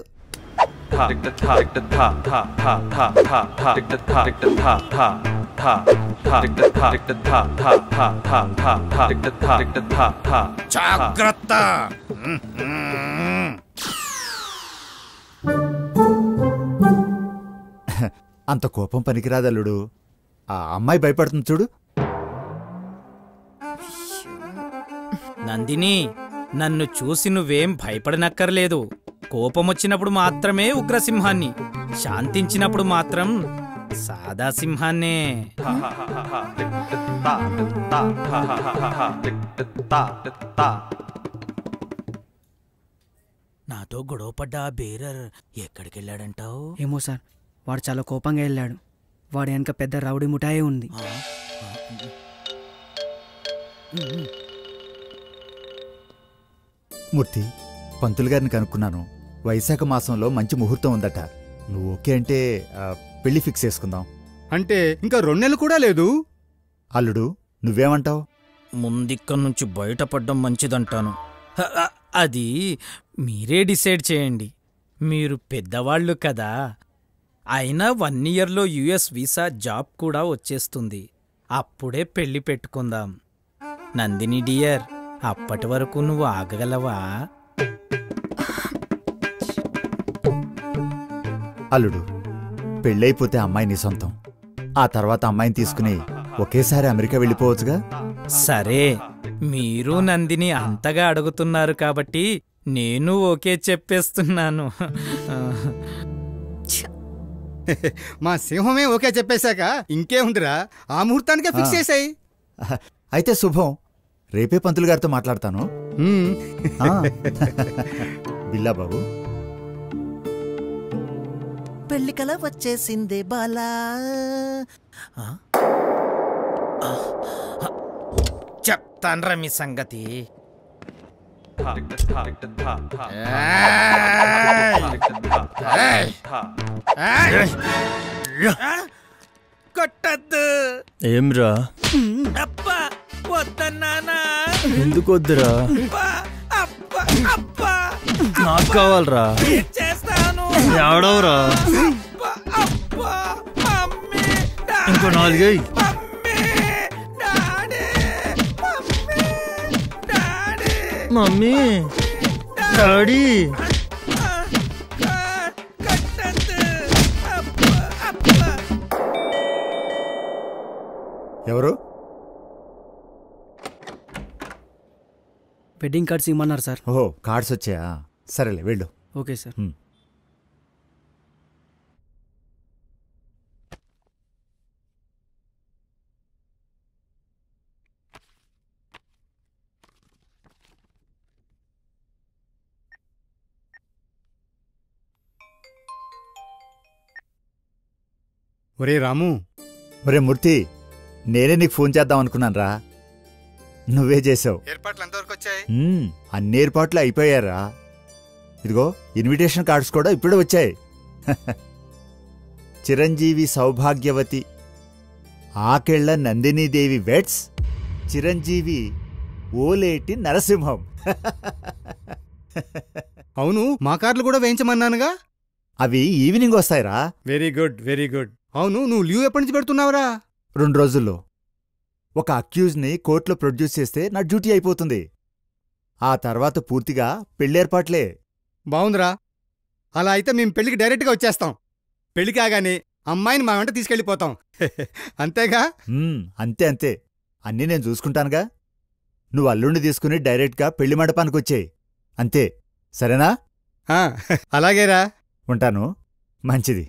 జాగ్రత్త. అంత కోపం పనికిరాదల్లుడు. ఆ అమ్మాయి భయపడుతుంది చూడు. నందిని, నన్ను చూసి నువ్వేం భయపడనక్కర్లేదు. కోపమొచ్చినప్పుడు మాత్రమే ఉగ్రసింహాన్ని, శాంతించినప్పుడు మాత్రం సాదా సింహాన్నే. నాతో గొడవపడ్డా బేరర్ ఎక్కడికెళ్ళాడంటావు? ఏమో సార్, వాడు చాలా కోపంగా వెళ్ళాడు. వాడు వెనక పెద్ద రౌడీ ముఠాయే ఉంది. మూర్తి, పంతులు గారిని కనుక్కున్నాను. వైశాఖ మాసంలో మంచి ముహూర్తం ఉందట. నువ్వు ఓకే అంటే పెళ్లి ఫిక్స్ చేసుకుందాం. అంటే ఇంకా 2 నెలలు కూడా లేదు. అల్లుడు నువ్వేమంటావు? ముందిక్కడి నుంచి బయటపడ్డం మంచిదంటాను. అది మీరే డిసైడ్ చేయండి. మీరు పెద్దవాళ్ళు కదా. అయినా 1 ఇయర్లో యుఎస్ వీసా జాబ్ కూడా వచ్చేస్తుంది. అప్పుడే పెళ్లి పెట్టుకుందాం. నందిని డియర్, అప్పటి వరకు నువ్వు ఆగగలవా? అల్లుడు, పెళ్ళైపోతే అమ్మాయి నీ సొంతం. ఆ తర్వాత అమ్మాయిని తీసుకుని ఒకేసారి అమెరికా వెళ్ళిపోవచ్చుగా. సరే, మీరు నందిని అంతగా అడుగుతున్నారు కాబట్టి నేను ఓకే చెప్పేస్తున్నాను. మా సింహమే ఓకే చెప్పేశాక ఇంకేముందిరా, ఆ ముహూర్తానికే ఫిక్స్ చేసాయి. అయితే శుభం. రేపే పంతులు గారితో మాట్లాడతాను. బిల్లా బాబు, పెళ్లికల వచ్చేసిందే బాలా. చెప్తాన్రా మీ సంగతి. కొట్టద్దు. ఏమ్రా? అబ్బా వద్దన్నానా? ఎందుకు వద్దురా? నాకు కావాలరా. చేస్తాను. ఎవడవరా? ఇంకో 4 మమ్మీ, డాడీ. ఎవరు? వెడ్డింగ్ కార్డ్స్ ఇమ్మన్నారు సార్. ఓహో, కార్డ్స్ వచ్చాయా? సరేలే వెళ్ళు. Okay sir. ఒరే రాము. ఒరే మూర్తి, నేనే నీకు ఫోన్ చేద్దాం అనుకున్నాను రా, నువ్వే చేసావు. ఏర్పాట్లు ఎంతవరకు వచ్చాయి? అన్ని ఏర్పాట్లు అయిపోయారా. ఇదిగో ఇన్విటేషన్ కార్డ్స్ కూడా ఇప్పుడే వచ్చాయి. చిరంజీవి సౌభాగ్యవతి ఆకెళ్ల నందినీదేవి వెట్స్ చిరంజీవి ఓలేటి నరసింహం. అవును, మా కార్లు కూడా వేయించమన్నానుగా. అవి ఈవినింగ్ వస్తాయిరా. Very good, very good. అవును, నువ్వు లీవ్ ఎప్పటి నుంచి పెడుతున్నావురా? 2 రోజుల్లో. ఒక అక్యూజ్ని కోర్టులో ప్రొడ్యూస్ చేస్తే నా డ్యూటీ అయిపోతుంది. ఆ తర్వాత పూర్తిగా పెళ్ళేర్పాట్లే. బావుందిరా. అలా అయితే మేము పెళ్లికి డైరెక్ట్గా వచ్చేస్తాం. పెళ్లి కాగానే అమ్మాయిని మా వెంట తీసుకెళ్ళిపోతాం. అంతేగా? అంతే అంతే, అన్నీ నేను చూసుకుంటానుగా. నువ్వు అల్లుండి తీసుకుని డైరెక్ట్గా పెళ్లి మండపానికి వచ్చేయి. అంతే, సరేనా? అలాగేరా. ఉంటాను. మంచిది.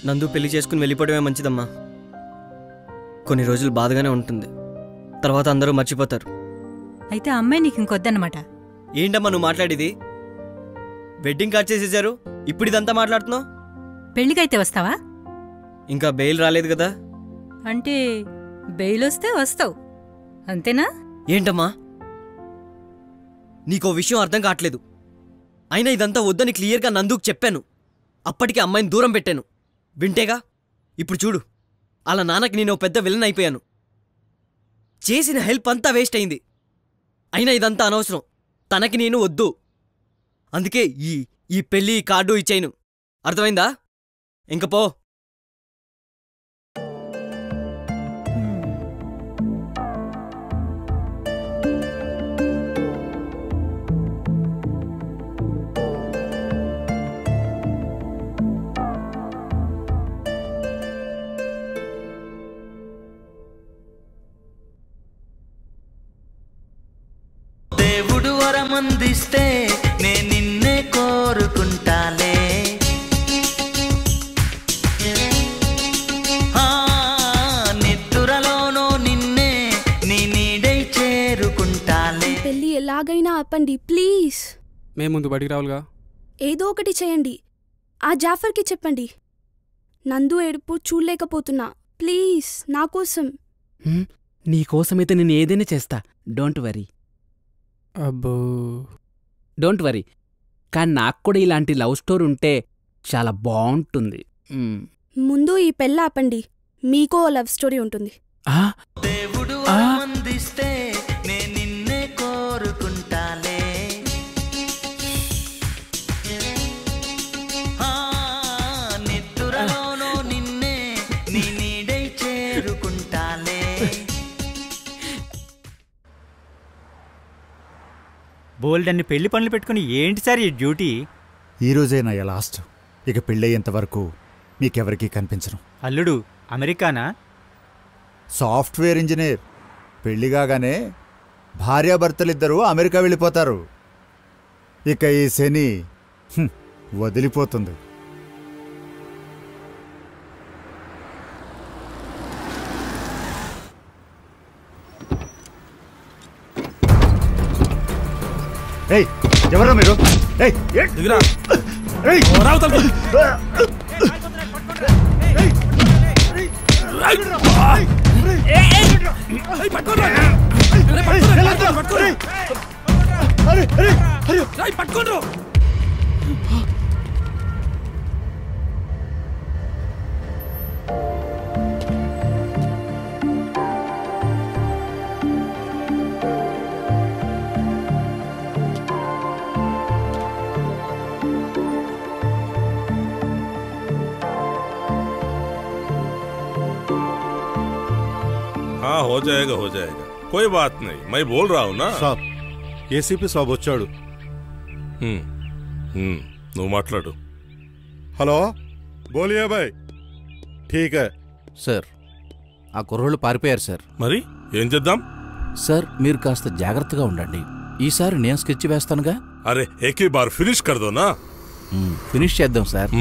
నందు పెళ్లి చేసుకుని వెళ్ళిపోవడమే మంచిదమ్మా. కొన్ని రోజులు బాధగానే ఉంటుంది, తర్వాత అందరూ మర్చిపోతారు. అయితే అమ్మాయి నీకు ఇంకొద్దన్నమాట. ఏంటమ్మా నువ్వు మాట్లాడేది? వెడ్డింగ్ కార్డ్ చేసేసారు, ఇప్పుడు ఇదంతా మాట్లాడుతున్నావు? పెళ్లికైతే వస్తావా? ఇంకా బెయిల్ రాలేదు కదా. అంటే బెయిల్ వస్తే వస్తావు, అంతేనా? ఏంటమ్మా నీకో విషయం అర్థం కావట్లేదు. అయినా ఇదంతా వద్దని క్లియర్గా నందుకు చెప్పాను. అప్పటికే అమ్మాయిని దూరం పెట్టాను, వింటేగా. ఇప్పుడు చూడు, అలా నాన్నకి నేను పెద్ద విలన్ అయిపోయాను. చేసిన హెల్ప్ అంతా వేస్ట్ అయింది. అయినా ఇదంతా అనవసరం, తనకి నేను వద్దు. అందుకే ఈ పెళ్ళి కార్డు ఇచ్చాను, అర్థమైందా? ఇంక పో. దేవుడు వరమందిస్తే నే నిన్నే కోరుకుంటాలే. నిద్దురలోనో నిన్నే నీ నీడై చేరుకుంటాలే. పెళ్ళి ఎలాగైనా ఆపండి ప్లీజ్. మేము ముందు బడికి రావాలిగా. ఏదో ఒకటి చేయండి. ఆ జాఫర్కి చెప్పండి. నందు ఏడుపు చూడలేకపోతున్నా, ప్లీజ్ నా కోసం. నీకోసమైతే నేను ఏదైనా చేస్తా, డోంట్ వరీ. అబ్బో, డోంట్ వరీ. కానీ నాకు కూడా ఇలాంటి లవ్ స్టోరీ ఉంటే చాలా బాగుంటుంది. ముందు ఈ పెళ్ళి ఆపండి, మీకో లవ్ స్టోరీ ఉంటుంది. దేవుడు వరమందిస్తే నే నిన్నే కోరుకుంటాలే. నిద్దురలోనో నిన్నే నీ నీడై చేరుకుంటాలే. బోల్డ్ అన్ని పెళ్లి పనులు పెట్టుకుని ఏంటి సార్ ఈ డ్యూటీ? ఈరోజే నా లాస్ట్. ఇక పెళ్ళయ్యేంత వరకు మీకెవరికీ కనిపించను. అల్లుడు అమెరికానా? Software engineer. పెళ్లిగానే భార్యాభర్తలిద్దరూ అమెరికా వెళ్ళిపోతారు. ఇక ఈ శని వదిలిపోతుంది. ఏయ్, ఎవరా మీరు? పట్టుకోండి. हाँ हो जाएगा कोई बात नहीं, मैं बोल रहा हूँ ना साहब. ఏసీపీ సాబ్ వచ్చాడు. నువ్వు మాట్లాడు. హలో, బోలియా భాయ్. ఠీక్ హై సార్. ఆ కుర్రోళ్ళు పారిపోయారు సార్. మరి ఏం చేద్దాం సార్? మీరు కాస్త జాగ్రత్తగా ఉండండి. ఈసారి నేను స్కెచ్ వేస్తానుగా. అరే ఏకీ బార్ ఫినిష్ కర్ దో నా. ఫినిష్ చేద్దాం సార్.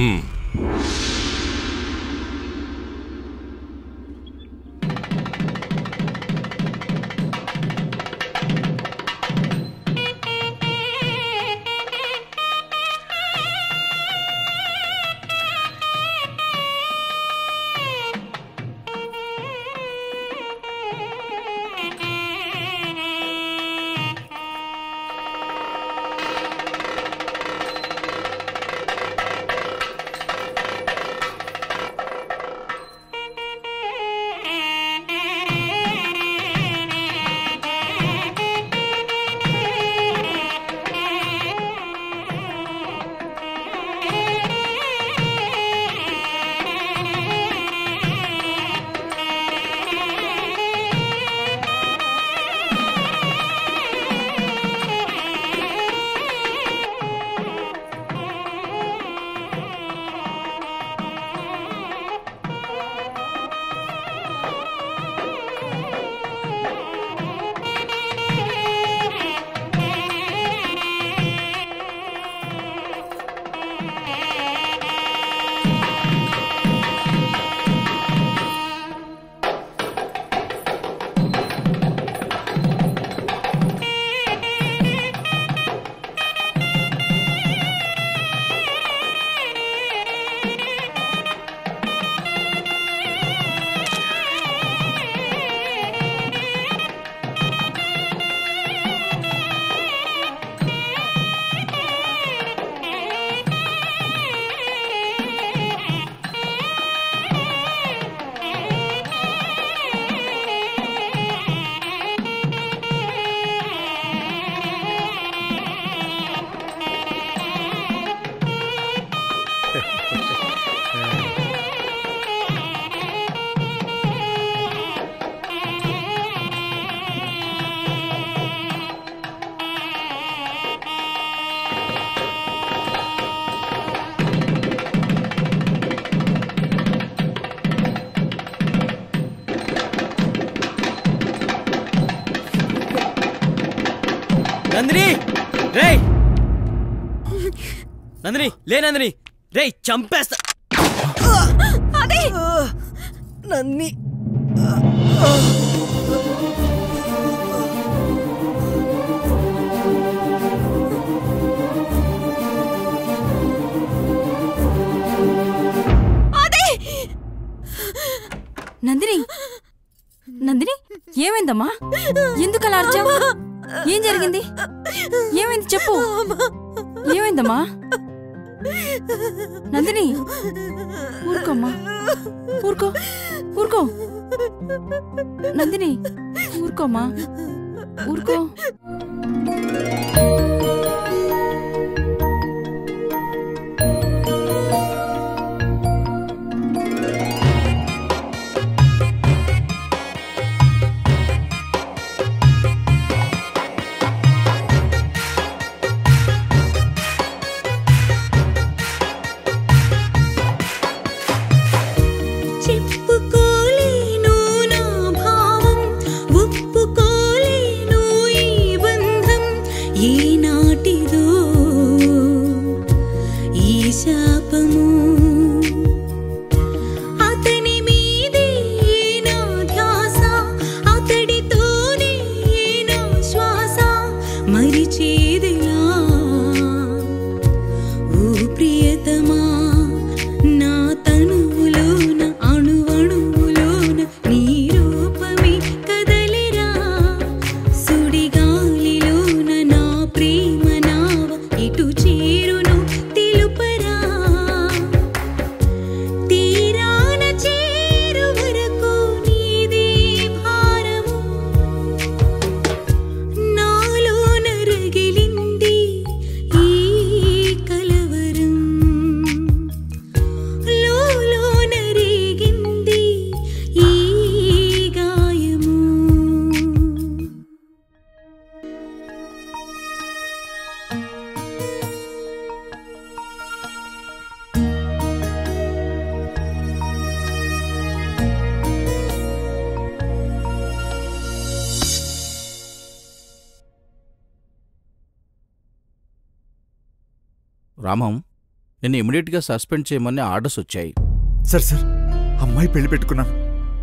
నందిని లే నందిని రేయ్ చంపేస్తా అదే నందిని అదే నందిని నందిని ఏమైందమ్మా ఎందుకు అలా అరిచావు ఏం జరిగింది ఏమైంది చెప్పు ఏమైందమ్మా నందిని ఊరుకోమ్మా ఊరుకో ఊరుకో నందిని ఊరుకోమ్మా ఊరుకో రామం నిన్ను ఇమీడియట్గా సస్పెండ్ చేయమని ఆర్డర్స్ వచ్చాయి. సార్ అమ్మాయి పెళ్లి పెట్టుకున్నాను.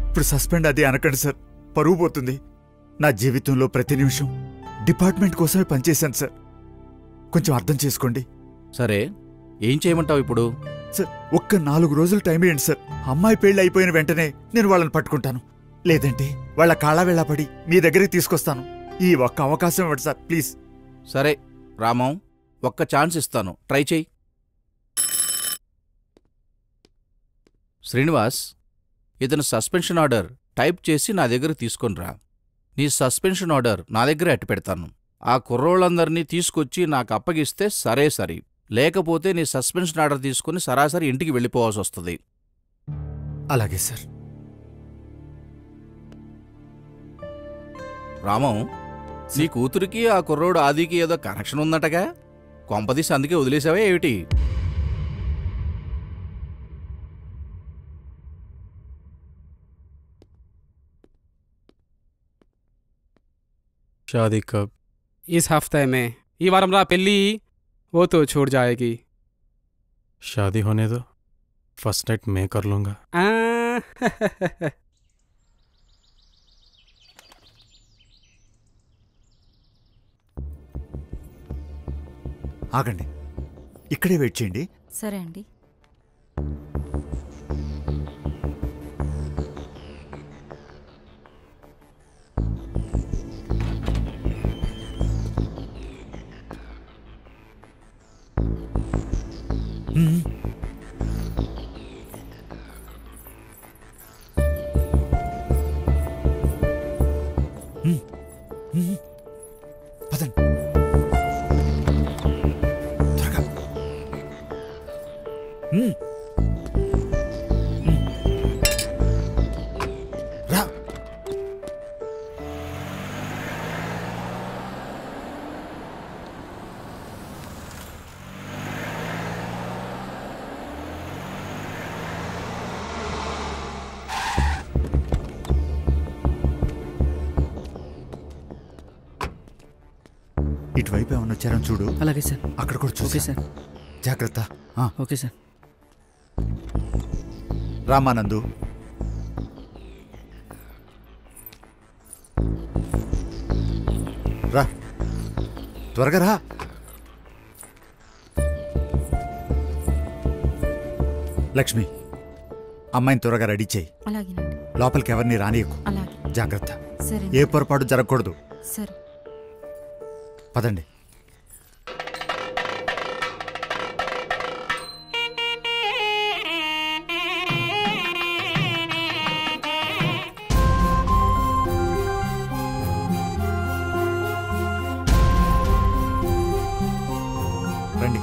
ఇప్పుడు సస్పెండ్ అది అనకండి సార్, పరువు పోతుంది. నా జీవితంలో ప్రతి నిమిషం డిపార్ట్మెంట్ కోసమే పనిచేశాను సార్. కొంచెం అర్థం చేసుకోండి. సరే ఏం చేయమంటావు ఇప్పుడు? సార్ ఒక్క 4 రోజులు టైం ఇవ్వండి సార్. అమ్మాయి పెళ్లి అయిపోయిన వెంటనే నేను వాళ్ళని పట్టుకుంటాను. లేదంటే వాళ్ళ కాళ్ళ వెళ్ళపడి మీ దగ్గరికి తీసుకొస్తాను. ఈ ఒక్క అవకాశం ఇవ్వండి సార్ ప్లీజ్. సరే రామం, ఒక్క ఛాన్స్ ఇస్తాను, ట్రై చెయ్యి. శ్రీనివాస్, ఇతను సస్పెన్షన్ ఆర్డర్ టైప్ చేసి నా దగ్గర తీసుకొనిరా. నీ సస్పెన్షన్ ఆర్డర్ నా దగ్గర అట్టి పెడతాను. ఆ కుర్రోళ్ళందరినీ తీసుకొచ్చి నాకు అప్పగిస్తే సరే సరి, లేకపోతే నీ సస్పెన్షన్ ఆర్డర్ తీసుకుని సరాసరి ఇంటికి వెళ్ళిపోవాల్సి వస్తుంది. అలాగే సార్. రామం, నీ కూతురికి ఆ కుర్రోడు ఆదికి ఏదో కనెక్షన్ ఉందటగా, కొంపదీసి అందుకే వదిలేసావా ఏమిటి? शादी कब? इस हफ्ते में. ये वारम रा पेल्ली वो तो छोड़ जाएगी. शादी होने दो, फर्स्ट नाइट मैं कर लूंगा. ఆగండి, ఇక్కడే వెయిట్ చేయండి. సరే అండి. పదండి. రా. ఇటు ఇటువైపు ఏమన్నా వచ్చారని చూడు. అలాగే సార్. అక్కడ కూడా చూసి సార్. జాగ్రత్త. Okay sir. రామానందు, రా, త్వరగా రా. లక్ష్మి, అమ్మాయిని త్వరగా రెడీ చేయి. అలాగేనండి. లోపలికి ఎవరిని రానియకు. అలాగే. జాగ్రత్త. సరే. ఏ పొరపాటు జరగకూడదు. సరే. పదండి. రండి,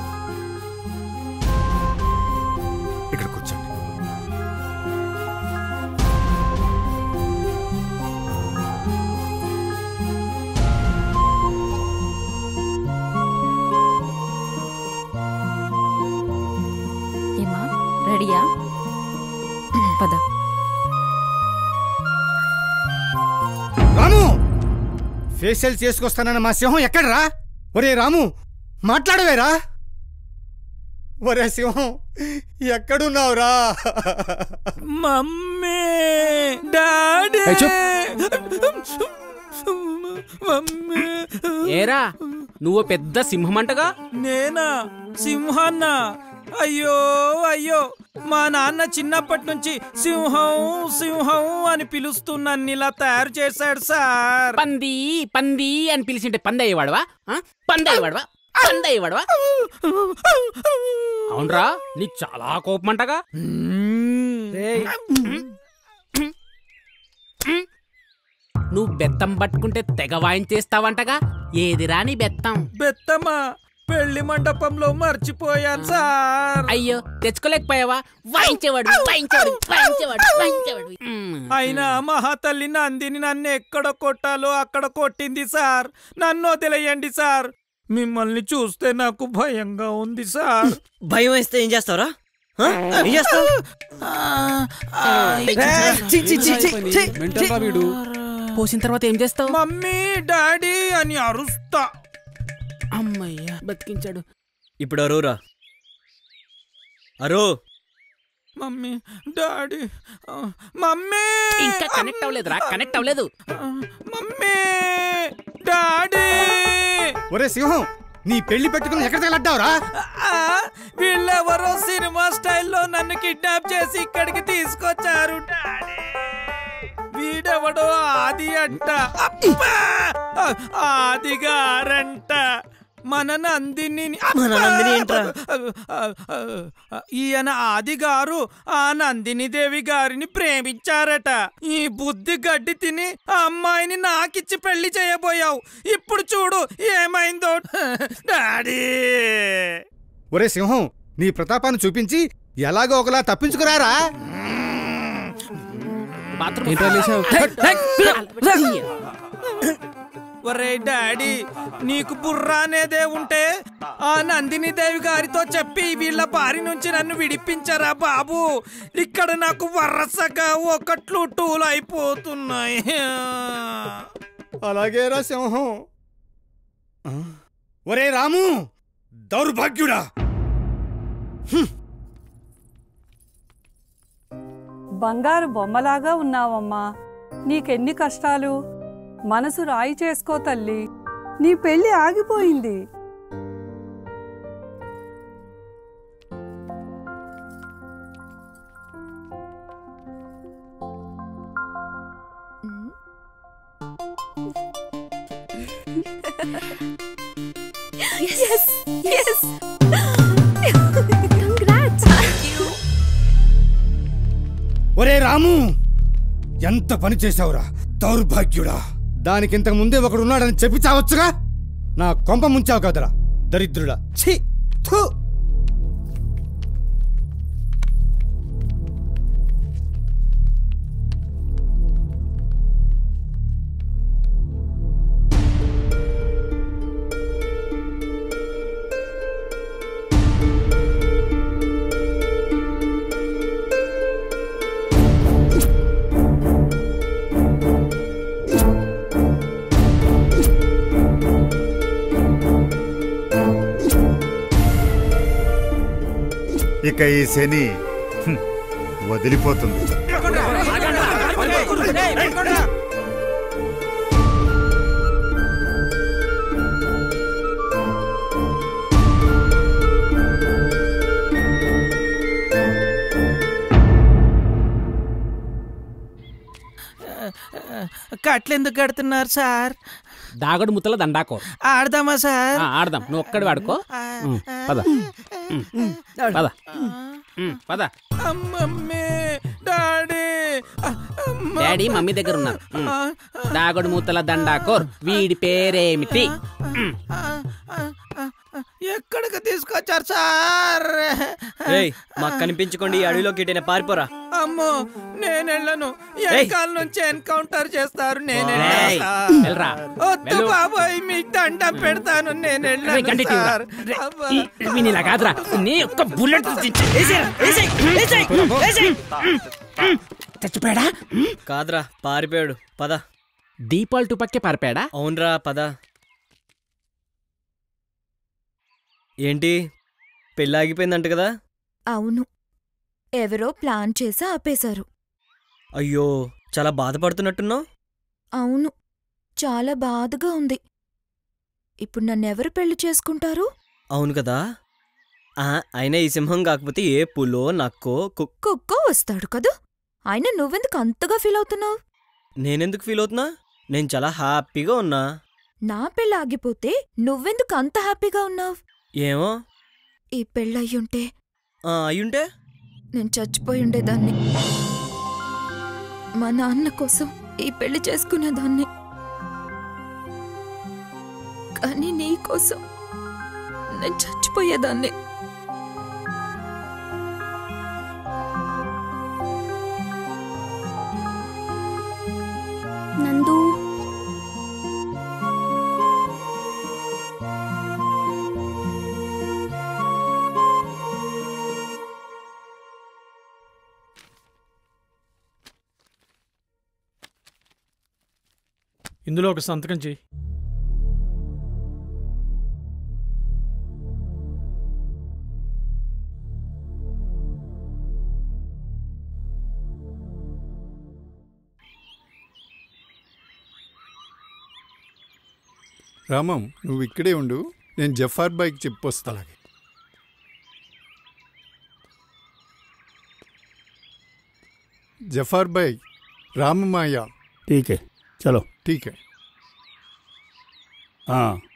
ఇక్కడ కూర్చోండి. ఏమా రెడీయా? పద. రాము, ఫేషియల్ చేసుకొస్తానన్న మా సింహం ఎక్కడరా? ఒరే రాము, మాట్లాడవేరా? ఒరే సింహం, ఎక్కడున్నావురా? Mummy, daddy, mummy. ఏరా నువ్వు పెద్ద సింహమంటగా? నేనా సింహాన్న? అయ్యో అయ్యో, మా నాన్న చిన్నప్పటి నుంచి సింహం సింహం అని పిలుస్తూ నన్ను ఇలా తయారు చేశాడు సార్. పంది పంది అని పిలిచింటే పందయ్యేవాడవా? పందయ్యేవాడవా? పందయ్యేవాడవా? అవునరా, నీకు చాలా కోపమంటగా? నువ్వు బెత్తం పట్టుకుంటే తెగ వాయించేస్తావంటగా? ఏది రాని బెత్తం? బెత్తమా? పెళ్లి మండపంలో మర్చిపోయాను సార్. అయ్యో, తెచ్చుకోలేకపోయావా? వాయించేవాడు వాయించేవాడు వాయించేవాడు వాయించేవాడు. అయినా మహాతల్లి నందిని నన్ను ఎక్కడ కొట్టాలో అక్కడ కొట్టింది సార్. నన్ను వదిలేయండి సార్. మిమ్మల్ని చూస్తే నాకు భయంగా ఉంది సార్. భయం వేస్తే ఏం చేస్తావురా? ఏం చేస్తావు? పోసిన తర్వాత ఏం చేస్తావు? మమ్మీ డాడీ అని అరుస్తా. అమ్మయ్యా, బతికించాడు. ఇప్పుడు అరువురా, అరు. Mummy daddy. మమ్మీ ఇంకా కనెక్ట్ అవ్వలేదురా, కనెక్ట్ అవ్వలేదు. Mummy daddy. ఒరే సింహం, నీ పెళ్లి పెట్టుకుని ఎక్కడ తగలడ్డావురా? వీళ్ళెవరో సినిమా స్టైల్లో నన్ను కిడ్నాప్ చేసి ఇక్కడికి తీసుకొచ్చారు డాడీ. వీడెవడో ఆది అంట. ఆదిగారంట. మన నందిని ఏంట్రా? ఈయన ఆది గారు ఆ నందిని దేవి గారిని ప్రేమించారట. ఈ బుద్ధి గడ్డి తిని ఆ అమ్మాయిని నాకిచ్చి పెళ్లి చేయబోయావు. ఇప్పుడు చూడు ఏమైందో డాడీ. ఒరే సింహం, నీ ప్రతాపాన్ని చూపించి ఎలాగో ఒకలా తప్పించుకురారా? ఒరే డాడీ, నీకు బుర్ర అనేదే ఉంటే ఆ నందిని దేవి గారితో చెప్పి వీళ్ళ బారి నుంచి నన్ను విడిపించరా బాబు. ఇక్కడ నాకు వరసగా 1, 2 అయిపోతున్నాయి. అలాగేరా సింహం. ఒరే రాము, దౌర్భాగ్యుడా! బంగారు బొమ్మలాగా ఉన్నావమ్మా. నీకెన్ని కష్టాలు. మనసు రాయి చేసుకో తల్లి. నీ పెళ్లి ఆగిపోయింది. Yes, yes. Congrats. ఒరే రాము, ఎంత పని చేశావురా దౌర్భాగ్యుడా! దానికి ఇంతకు ముందే ఒకడున్నాడని చెప్పి చావచ్చుగా. నా కొంప ముంచావు కదరా దరిద్రుడా! ఛీ, థూ. ఇక ఈ శని వదిలిపోతుంది. కట్లెందుకు కడుతున్నారు సార్? దాగడు ముత్తల దండాకో ఆడదామా సార్? ఆడదాం. నువ్వు ఒక్కడి వాడుకో. పద పద పద. మమ్మీ డాడీ డాడీ మమ్మీ దగ్గర ఉన్నారు. దాగడు మూతల దండాకోర్. వీడి పేరేమిటి? ఎక్కడికి తీసుకొచ్చారు సార్? మాకు కనిపించుకోండి, ఈ అడవిలోకి ఎటైనా పారిపోరా. అమ్మో నేను వెళ్ళను. ఎన్కాల నుంచి ఎన్కౌంటర్ చేస్తారు. నేను వద్దు బాబాయ్, మీకు దండం పెడతాను. నేను వెళ్ళను సార్. కాదురా నీ ఒక్క బుల్లెట్ చచ్చిపోయాడా? కాదురా పారిపోయాడు. పద. దీపాలు టుపక్కే పారిపోయాడా? అవునరా పద. ఏంటి పెళ్ళి ఆగిపోయిందంట కదా? అవును, ఎవరో ప్లాన్ చేసి ఆపేశారు. అయ్యో చాలా బాధపడుతున్నట్టున్నావు. అవును, చాలా బాధగా ఉంది. ఇప్పుడు నన్నెవరు పెళ్లి చేసుకుంటారు? అవును కదా. అయినా ఈ సింహం కాకపోతే ఏ పులో నక్కో కుక్కో వస్తాడు కదా. అయినా నువ్వెందుకు అంతగా ఫీల్ అవుతున్నావు? నేనెందుకు ఫీల్ అవుతున్నా? నేను చాలా హ్యాపీగా ఉన్నా. నా పెళ్ళి ఆగిపోతే నువ్వెందుకు అంత హ్యాపీగా ఉన్నావు? ఏమో, ఈ పెళ్ళయ్యుంటే అయ్యుంటే నేను చచ్చిపోయి ఉండేదాన్ని. మా నాన్న కోసం ఈ పెళ్లి చేసుకునేదాన్ని. కానీ నీ కోసం నేను చచ్చిపోయేదాన్ని. నందు, ఇందులో ఒక సంతకం చెయ్యి. రామం, నువ్వు ఇక్కడే ఉండు, నేను జఫార్ బాయ్కి చెప్పొస్తా. జఫార్ బాయ్, రామమాయ. ठीक है, चलो. ठीक है.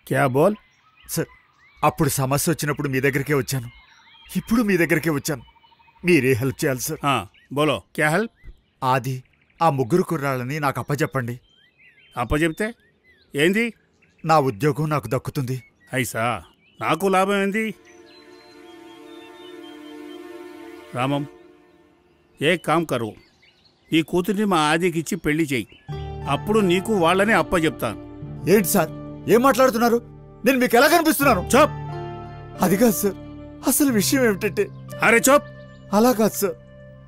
क्या बोल? సార్, అప్పుడు సమస్య వచ్చినప్పుడు మీ దగ్గరికే వచ్చాను, ఇప్పుడు మీ దగ్గరికే వచ్చాను. మీరే హెల్ప్ చేయాలి సార్. బోలో, క్యా హెల్ప్? ఆది, ఆ ముగ్గురు కుర్రాళ్ళని నాకు అప్పచెప్పండి. అప్పచెప్తే ఏంది? నా ఉద్యోగం నాకు దక్కుతుంది. ఐసా, నాకు లాభం ఏంది? రామం, ఏ కామ్ కరు, నీ కూతుర్ని మా ఆదికిచ్చి పెళ్లి చేయి. అప్పుడు నీకు వాళ్ళని అప్పచెప్తాను. ఏంటి సార్, ఏం మాట్లాడుతున్నారు? నేను మీకు ఎలా కనిపిస్తున్నాను? చోప్. అది కాదు సార్, అసలు విషయం ఏమిటంటే. అరే చోప్. అలా కాదు సార్.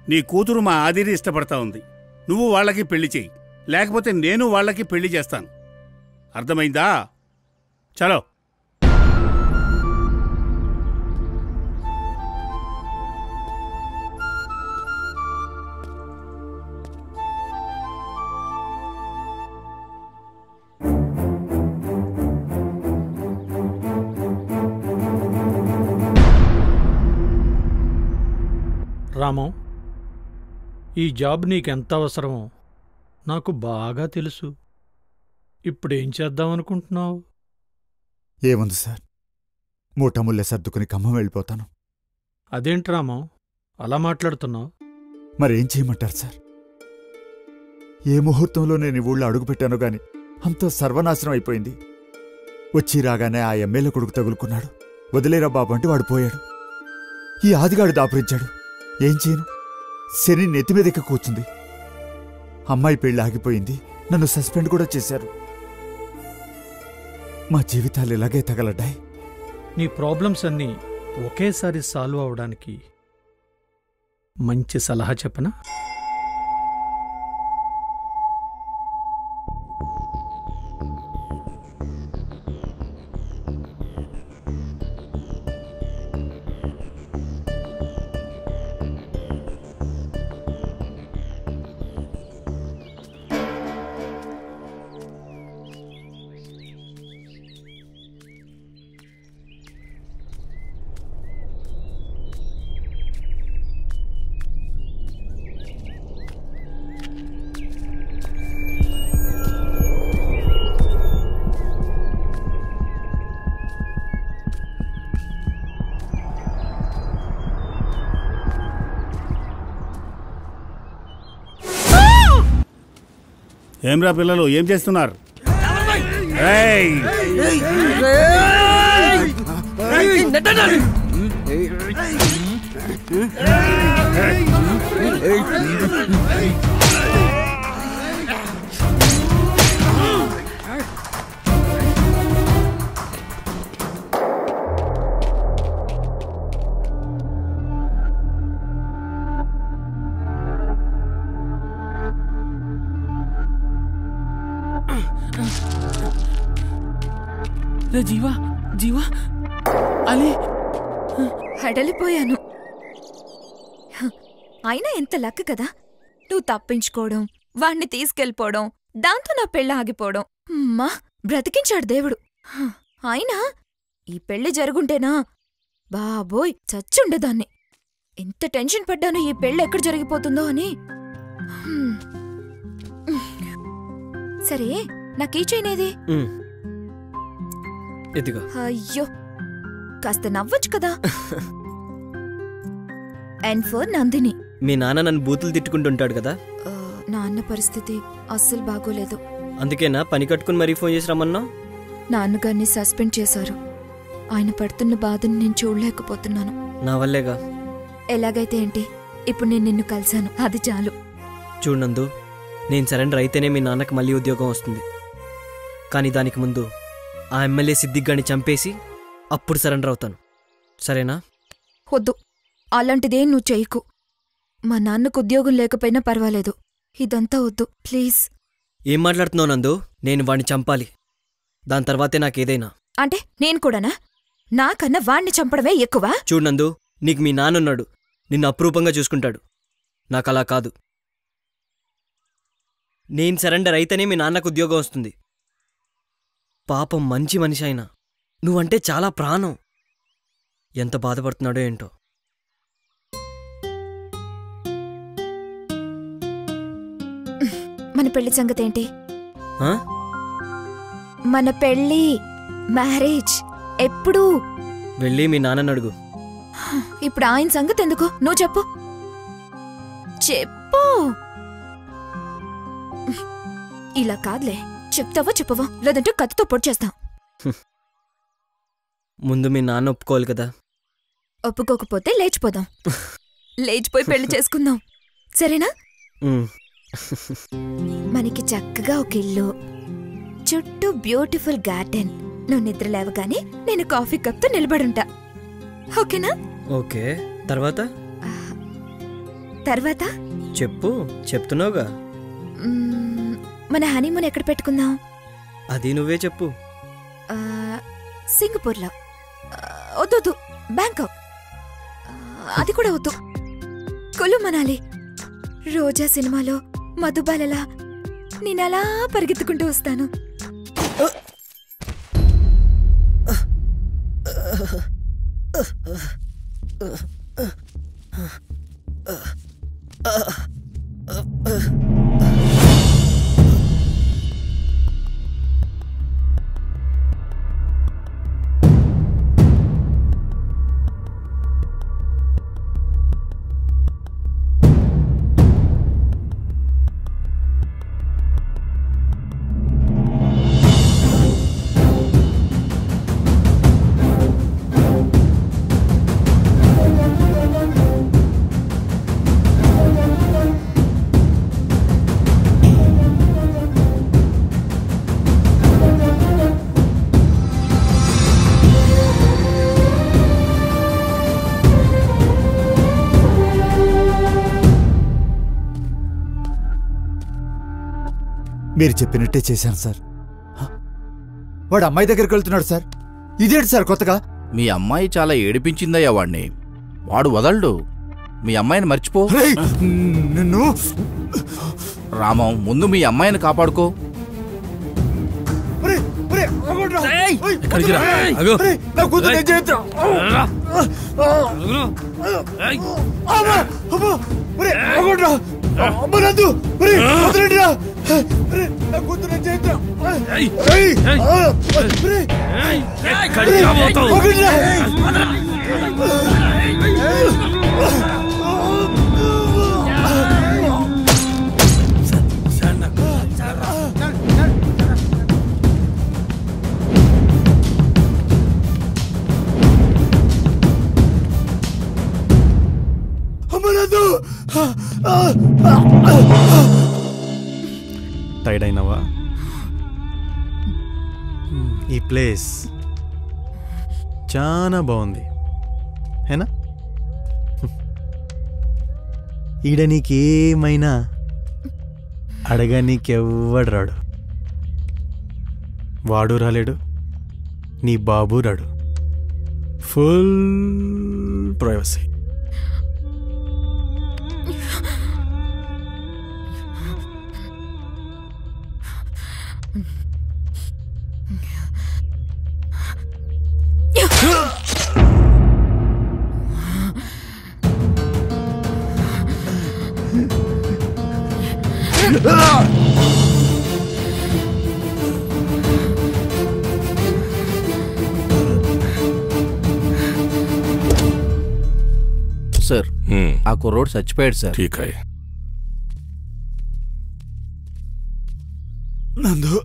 నీ కూతురు మా ఆదిని ఇష్టపడతా ఉంది. నువ్వు వాళ్ళకి పెళ్లి చేయి, లేకపోతే నేను వాళ్ళకి పెళ్లి చేస్తాను. అర్థమైందా? చలో. రామం, ఈ జాబ్ నీకెంత అవసరమో నాకు బాగా తెలుసు. ఇప్పుడేం చేద్దామనుకుంటున్నావు? ఏముంది సార్, మూటముల్లె సర్దుకుని ఖమ్మం వెళ్ళిపోతాను. అదేంటి రామం అలా మాట్లాడుతున్నావు? మరేం చేయమంటారు సార్? ఏ ముహూర్తంలో నేను ఈ ఊళ్ళో అడుగుపెట్టానో గాని అంతా సర్వనాశనం అయిపోయింది. వచ్చి రాగానే ఆ ఎమ్మెల్యే కొడుకు తగులుకున్నాడు. వదిలేరా బాబు అంటే వాడు పోయాడు. ఈ ఆదిగాడు దాపురించాడు. ఏం చేయను? శని నెత్తిమీదెక్క కూర్చుంది. అమ్మాయి పెళ్లి ఆగిపోయింది, నన్ను సస్పెండ్ కూడా చేశారు. మా జీవితాలు ఇలాగే తగలడ్డాయి. నీ ప్రాబ్లమ్స్ అన్నీ ఒకేసారి సాల్వ్ అవడానికి మంచి సలహా చెప్పనా? ఏమ్రా పిల్లలు ఏం చేస్తున్నారు? ఏయ్! జీవా జీవా అలీ హడలిపోయాను. అయినా ఎంత లక్ కదా, నువ్వు తప్పించుకోవడం, వాణ్ణి తీసుకెళ్ళిపోవడం, దాంతో నా పెళ్ళ ఆగిపోవడం. అమ్మా, బ్రతికించాడు దేవుడు. అయినా ఈ పెళ్లి జరుగుంటేనా బాబోయ్ చచ్చుండేదాన్ని. ఎంత టెన్షన్ పడ్డాను ఈ పెళ్ళి ఎక్కడ జరిగిపోతుందో అని. సరే, నా కీ చైన్ ఏది? ఇదిగో. అయ్యో, కాస్త నవ్వచ్చు కదా. And for Nandini. మీ నాన్న నన్ను బూతులు తిట్టుకుంటుంటాడు కదా. నాన్న పరిస్థితి అస్సలు బాగోలేదు. అందుకేనా పని కట్టుకుని మరీ ఫోన్ చేసి రమ్మన్నా? నాన్నగారిని సస్పెండ్ చేశారు. ఆయన పడుతున్న బాధను నేను చూడలేకపోతున్నాను. నా వల్లేగా. ఎలాగైతే ఏంటి, ఇప్పుడు నేను నిన్ను కలిశాను, అది చాలు. చూడందు, నేను సరెండర్ అయితేనే మీ నాన్నకు మళ్ళీ ఉద్యోగం వస్తుంది. కానీ దానికి ముందు ఆ ఎమ్మెల్యే సిద్దిగ్గాని చంపేసి అప్పుడు సరెండర్ అవుతాను. సరేనా? వద్దు, అలాంటిదేం నువ్వు చెయ్యకు. మా నాన్నకు ఉద్యోగం లేకపోయినా పర్వాలేదు, ఇదంతా వద్దు ప్లీజ్. ఏం మాట్లాడుతున్నావు నందు? నేను వాణ్ణి చంపాలి, దాని తర్వాతే నాకేదైనా. అంటే నేను కూడానా? నాకన్నా వాణ్ణి చంపడమే ఎక్కువ. చూడందు, నీకు మీ నాన్నున్నాడు, నిన్ను అపురూపంగా చూసుకుంటాడు. నాకలా కాదు. నేను సరెండర్ అయితేనే మీ నాన్నకు ఉద్యోగం వస్తుంది. పాపం మంచి మనిషి అయినా నువ్వంటే చాలా ప్రాణం. ఎంత బాధపడుతున్నాడో ఏంటో. మన పెళ్లి సంగతి ఏంటి? మన పెళ్లి, మ్యారేజ్ ఎప్పుడు? వెళ్ళి మీ నాన్నని అడుగు. ఇప్పుడు ఆయన సంగతి ఎందుకు? నువ్వు చెప్పు చెప్పు. ఇలా కాదులే, చెప్తావా చెప్పవా, లేదంటే కత్తితో పొడి చేస్తాం. ముందు మీ నాన్న ఒప్పుకోవాలి కదా. ఒప్పుకోకపోతే లేచిపోదాం. లేచిపోయి పెళ్లి చేసుకుందాం, సరేనా? మనకి చక్కగా ఒక ఇల్లు, చుట్టూ బ్యూటిఫుల్ గార్డెన్. నువ్వు నిద్ర లేవగానే నేను కాఫీ కప్తో నిలబడుంటా, ఓకేనా? ఓకే. తర్వాత తర్వాత చెప్పు, చెప్తున్నావుగా. మన హనీమూన్ ఎక్కడ పెట్టుకుందాం? అది నువ్వే చెప్పు. సింగపూర్లో. వద్దు, బ్యాంకాక్. అది కూడా వద్దు. కులు మనాలి. రోజా సినిమాలో మధుబాలలా నేనలా పరిగెత్తుకుంటూ వస్తాను. మీరు చెప్పినట్టే చేశాను సార్. వాడు అమ్మాయి దగ్గరికి వెళ్తున్నాడు సార్. ఇదేంటి సార్ కొత్తగా? మీ అమ్మాయి చాలా ఏడిపించిందయ్యా వాణ్ణి. వాడు వదలడు. మీ అమ్మాయిని మర్చిపో. నిన్ను రామం, ముందు మీ అమ్మాయిని కాపాడుకో. టైర్డ్ అయినావా? ఈ ప్లేస్ చాలా బాగుంది హేనా? ఈడ నీకేమైనా అడగా నీకెవ్వడు రాడు. వాడు రాలేడు, నీ బాబు రాడు. Full privacy. సార్ ఆ కుర్రోడు చచ్చిపోయాడు సార్. నందు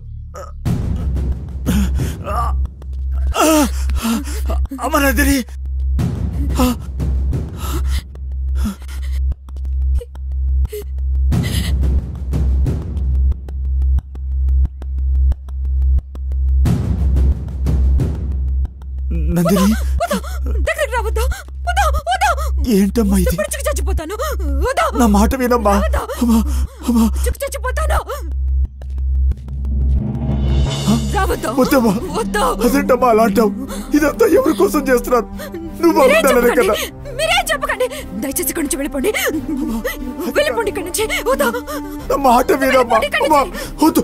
అమరాదిని నందిని దగ్గరికి రావద్దు. ఏంటమ్మా ఇది? చచ్చిపోతాను. నా మాట వినమ్మా. చచ్చిపోతాను. వద్దమ్మా, అదేంటమ్మా అలా అంటావు? ఇదంతా ఎవరి కోసం చేస్తున్నారు? నువ్వు బాగుండాలనే కదా. మీరేం చెప్పకండి. దయచేసి ఇక్కడి నుంచి వెళ్ళిపోండి. వెళ్ళిపోండి ఇక్కడి నుంచి. నా మాట వినమ్మా. వద్దు,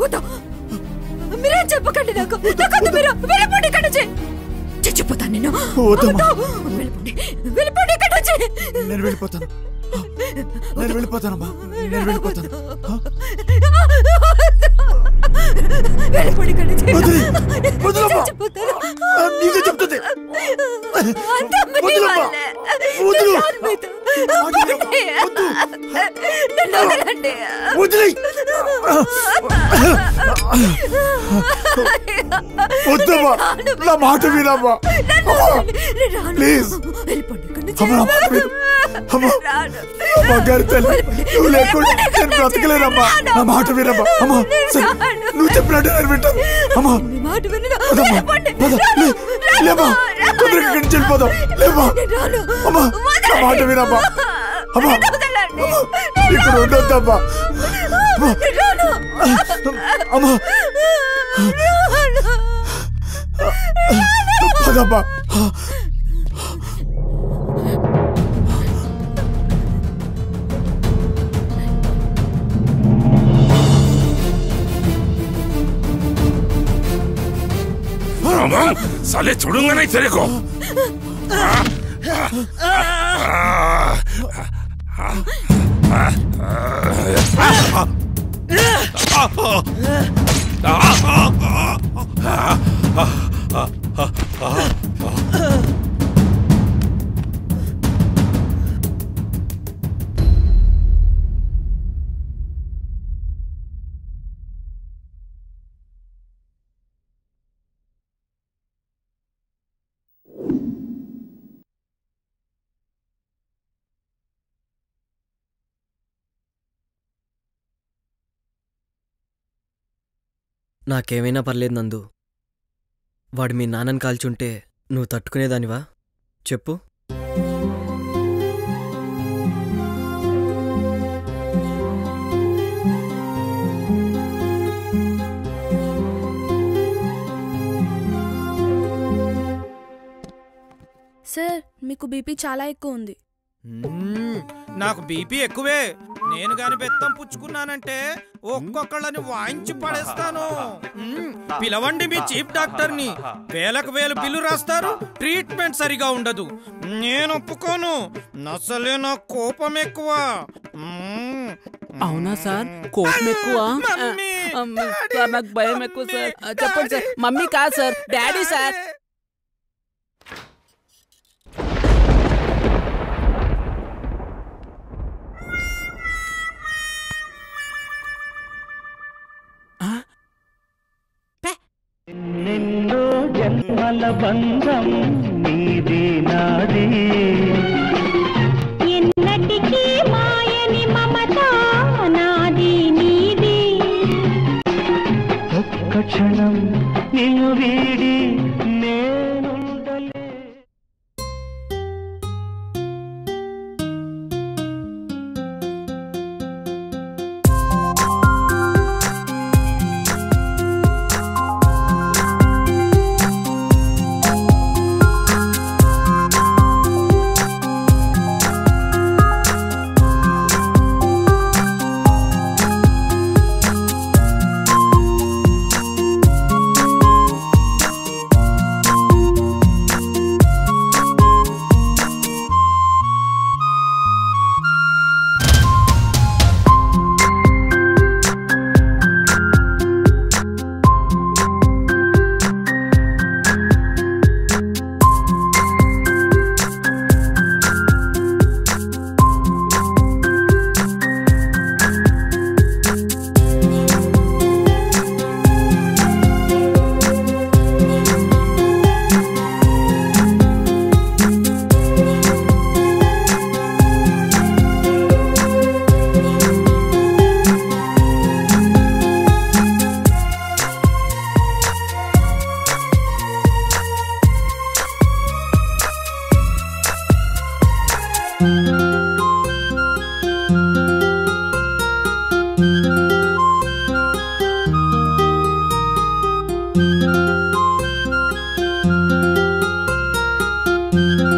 వద్దు. మీరేం చెప్పకండి. నాకు మీరు వెళ్ళిపోండి ఇక్కడి నుంచి. చచ్చిపోతాను నేను. వెళ్ళిపోండి, వెళ్ళిపోండి ఇక్కడి నుంచి. నేను వెళ్ళిపోతానమ్మా. వెళ్ళిపోండి ఇక్కడి నుంచి. నీకే చెప్తుంది. వద్దమ్మా, నా మాట వినమ్మా. ప్లీజ్ బంగారు తల్లి, నువ్వు లేకుండా నేను బ్రతకలేనమ్మా. నా మాట వినమ్మా. అమ్మా నువ్వు చెప్పినట్టు నేను వింటాను. అమ్మా లేమ్మా, తొందరగా ఇక్కడి నుంచి వెళ్ళిపోదాం. లేమ్మా అమ్మా, నా మాట వినమ్మా. అమ్మా ఇక్కడ ఉండొద్దమ్మా. అమ్మా పదమ్మా. साले छोड़ूंगा नहीं तेरे को। నాకేమైనా పర్లేదు నందు. వాడు మీ నాన్నని కాల్చుంటే నువ్వు తట్టుకునేదానివా చెప్పు? సార్ మీకు బీపీ చాలా ఎక్కువ ఉంది. నాకు బీపీ ఎక్కువే. నేను గాని బెత్తం పుచ్చుకున్నానంటే ఒక్కొక్కళ్ళని వాయించి పడేస్తాను. పిలవండి మీ చీఫ్ డాక్టర్ని. వేలకు వేలు బిల్లు రాస్తారు, ట్రీట్మెంట్ సరిగా ఉండదు. నేను ఒప్పుకోను. అసలే నా కోపం ఎక్కువ. అవునా సార్? కోపం ఎక్కువ? సార్ నాకు భయం ఎక్కువ సార్. చెప్పండి సార్. మమ్మీ కాదు సార్, డాడీ సార్. నిన్నో జన్మల బంధం నీది నాది. ఆ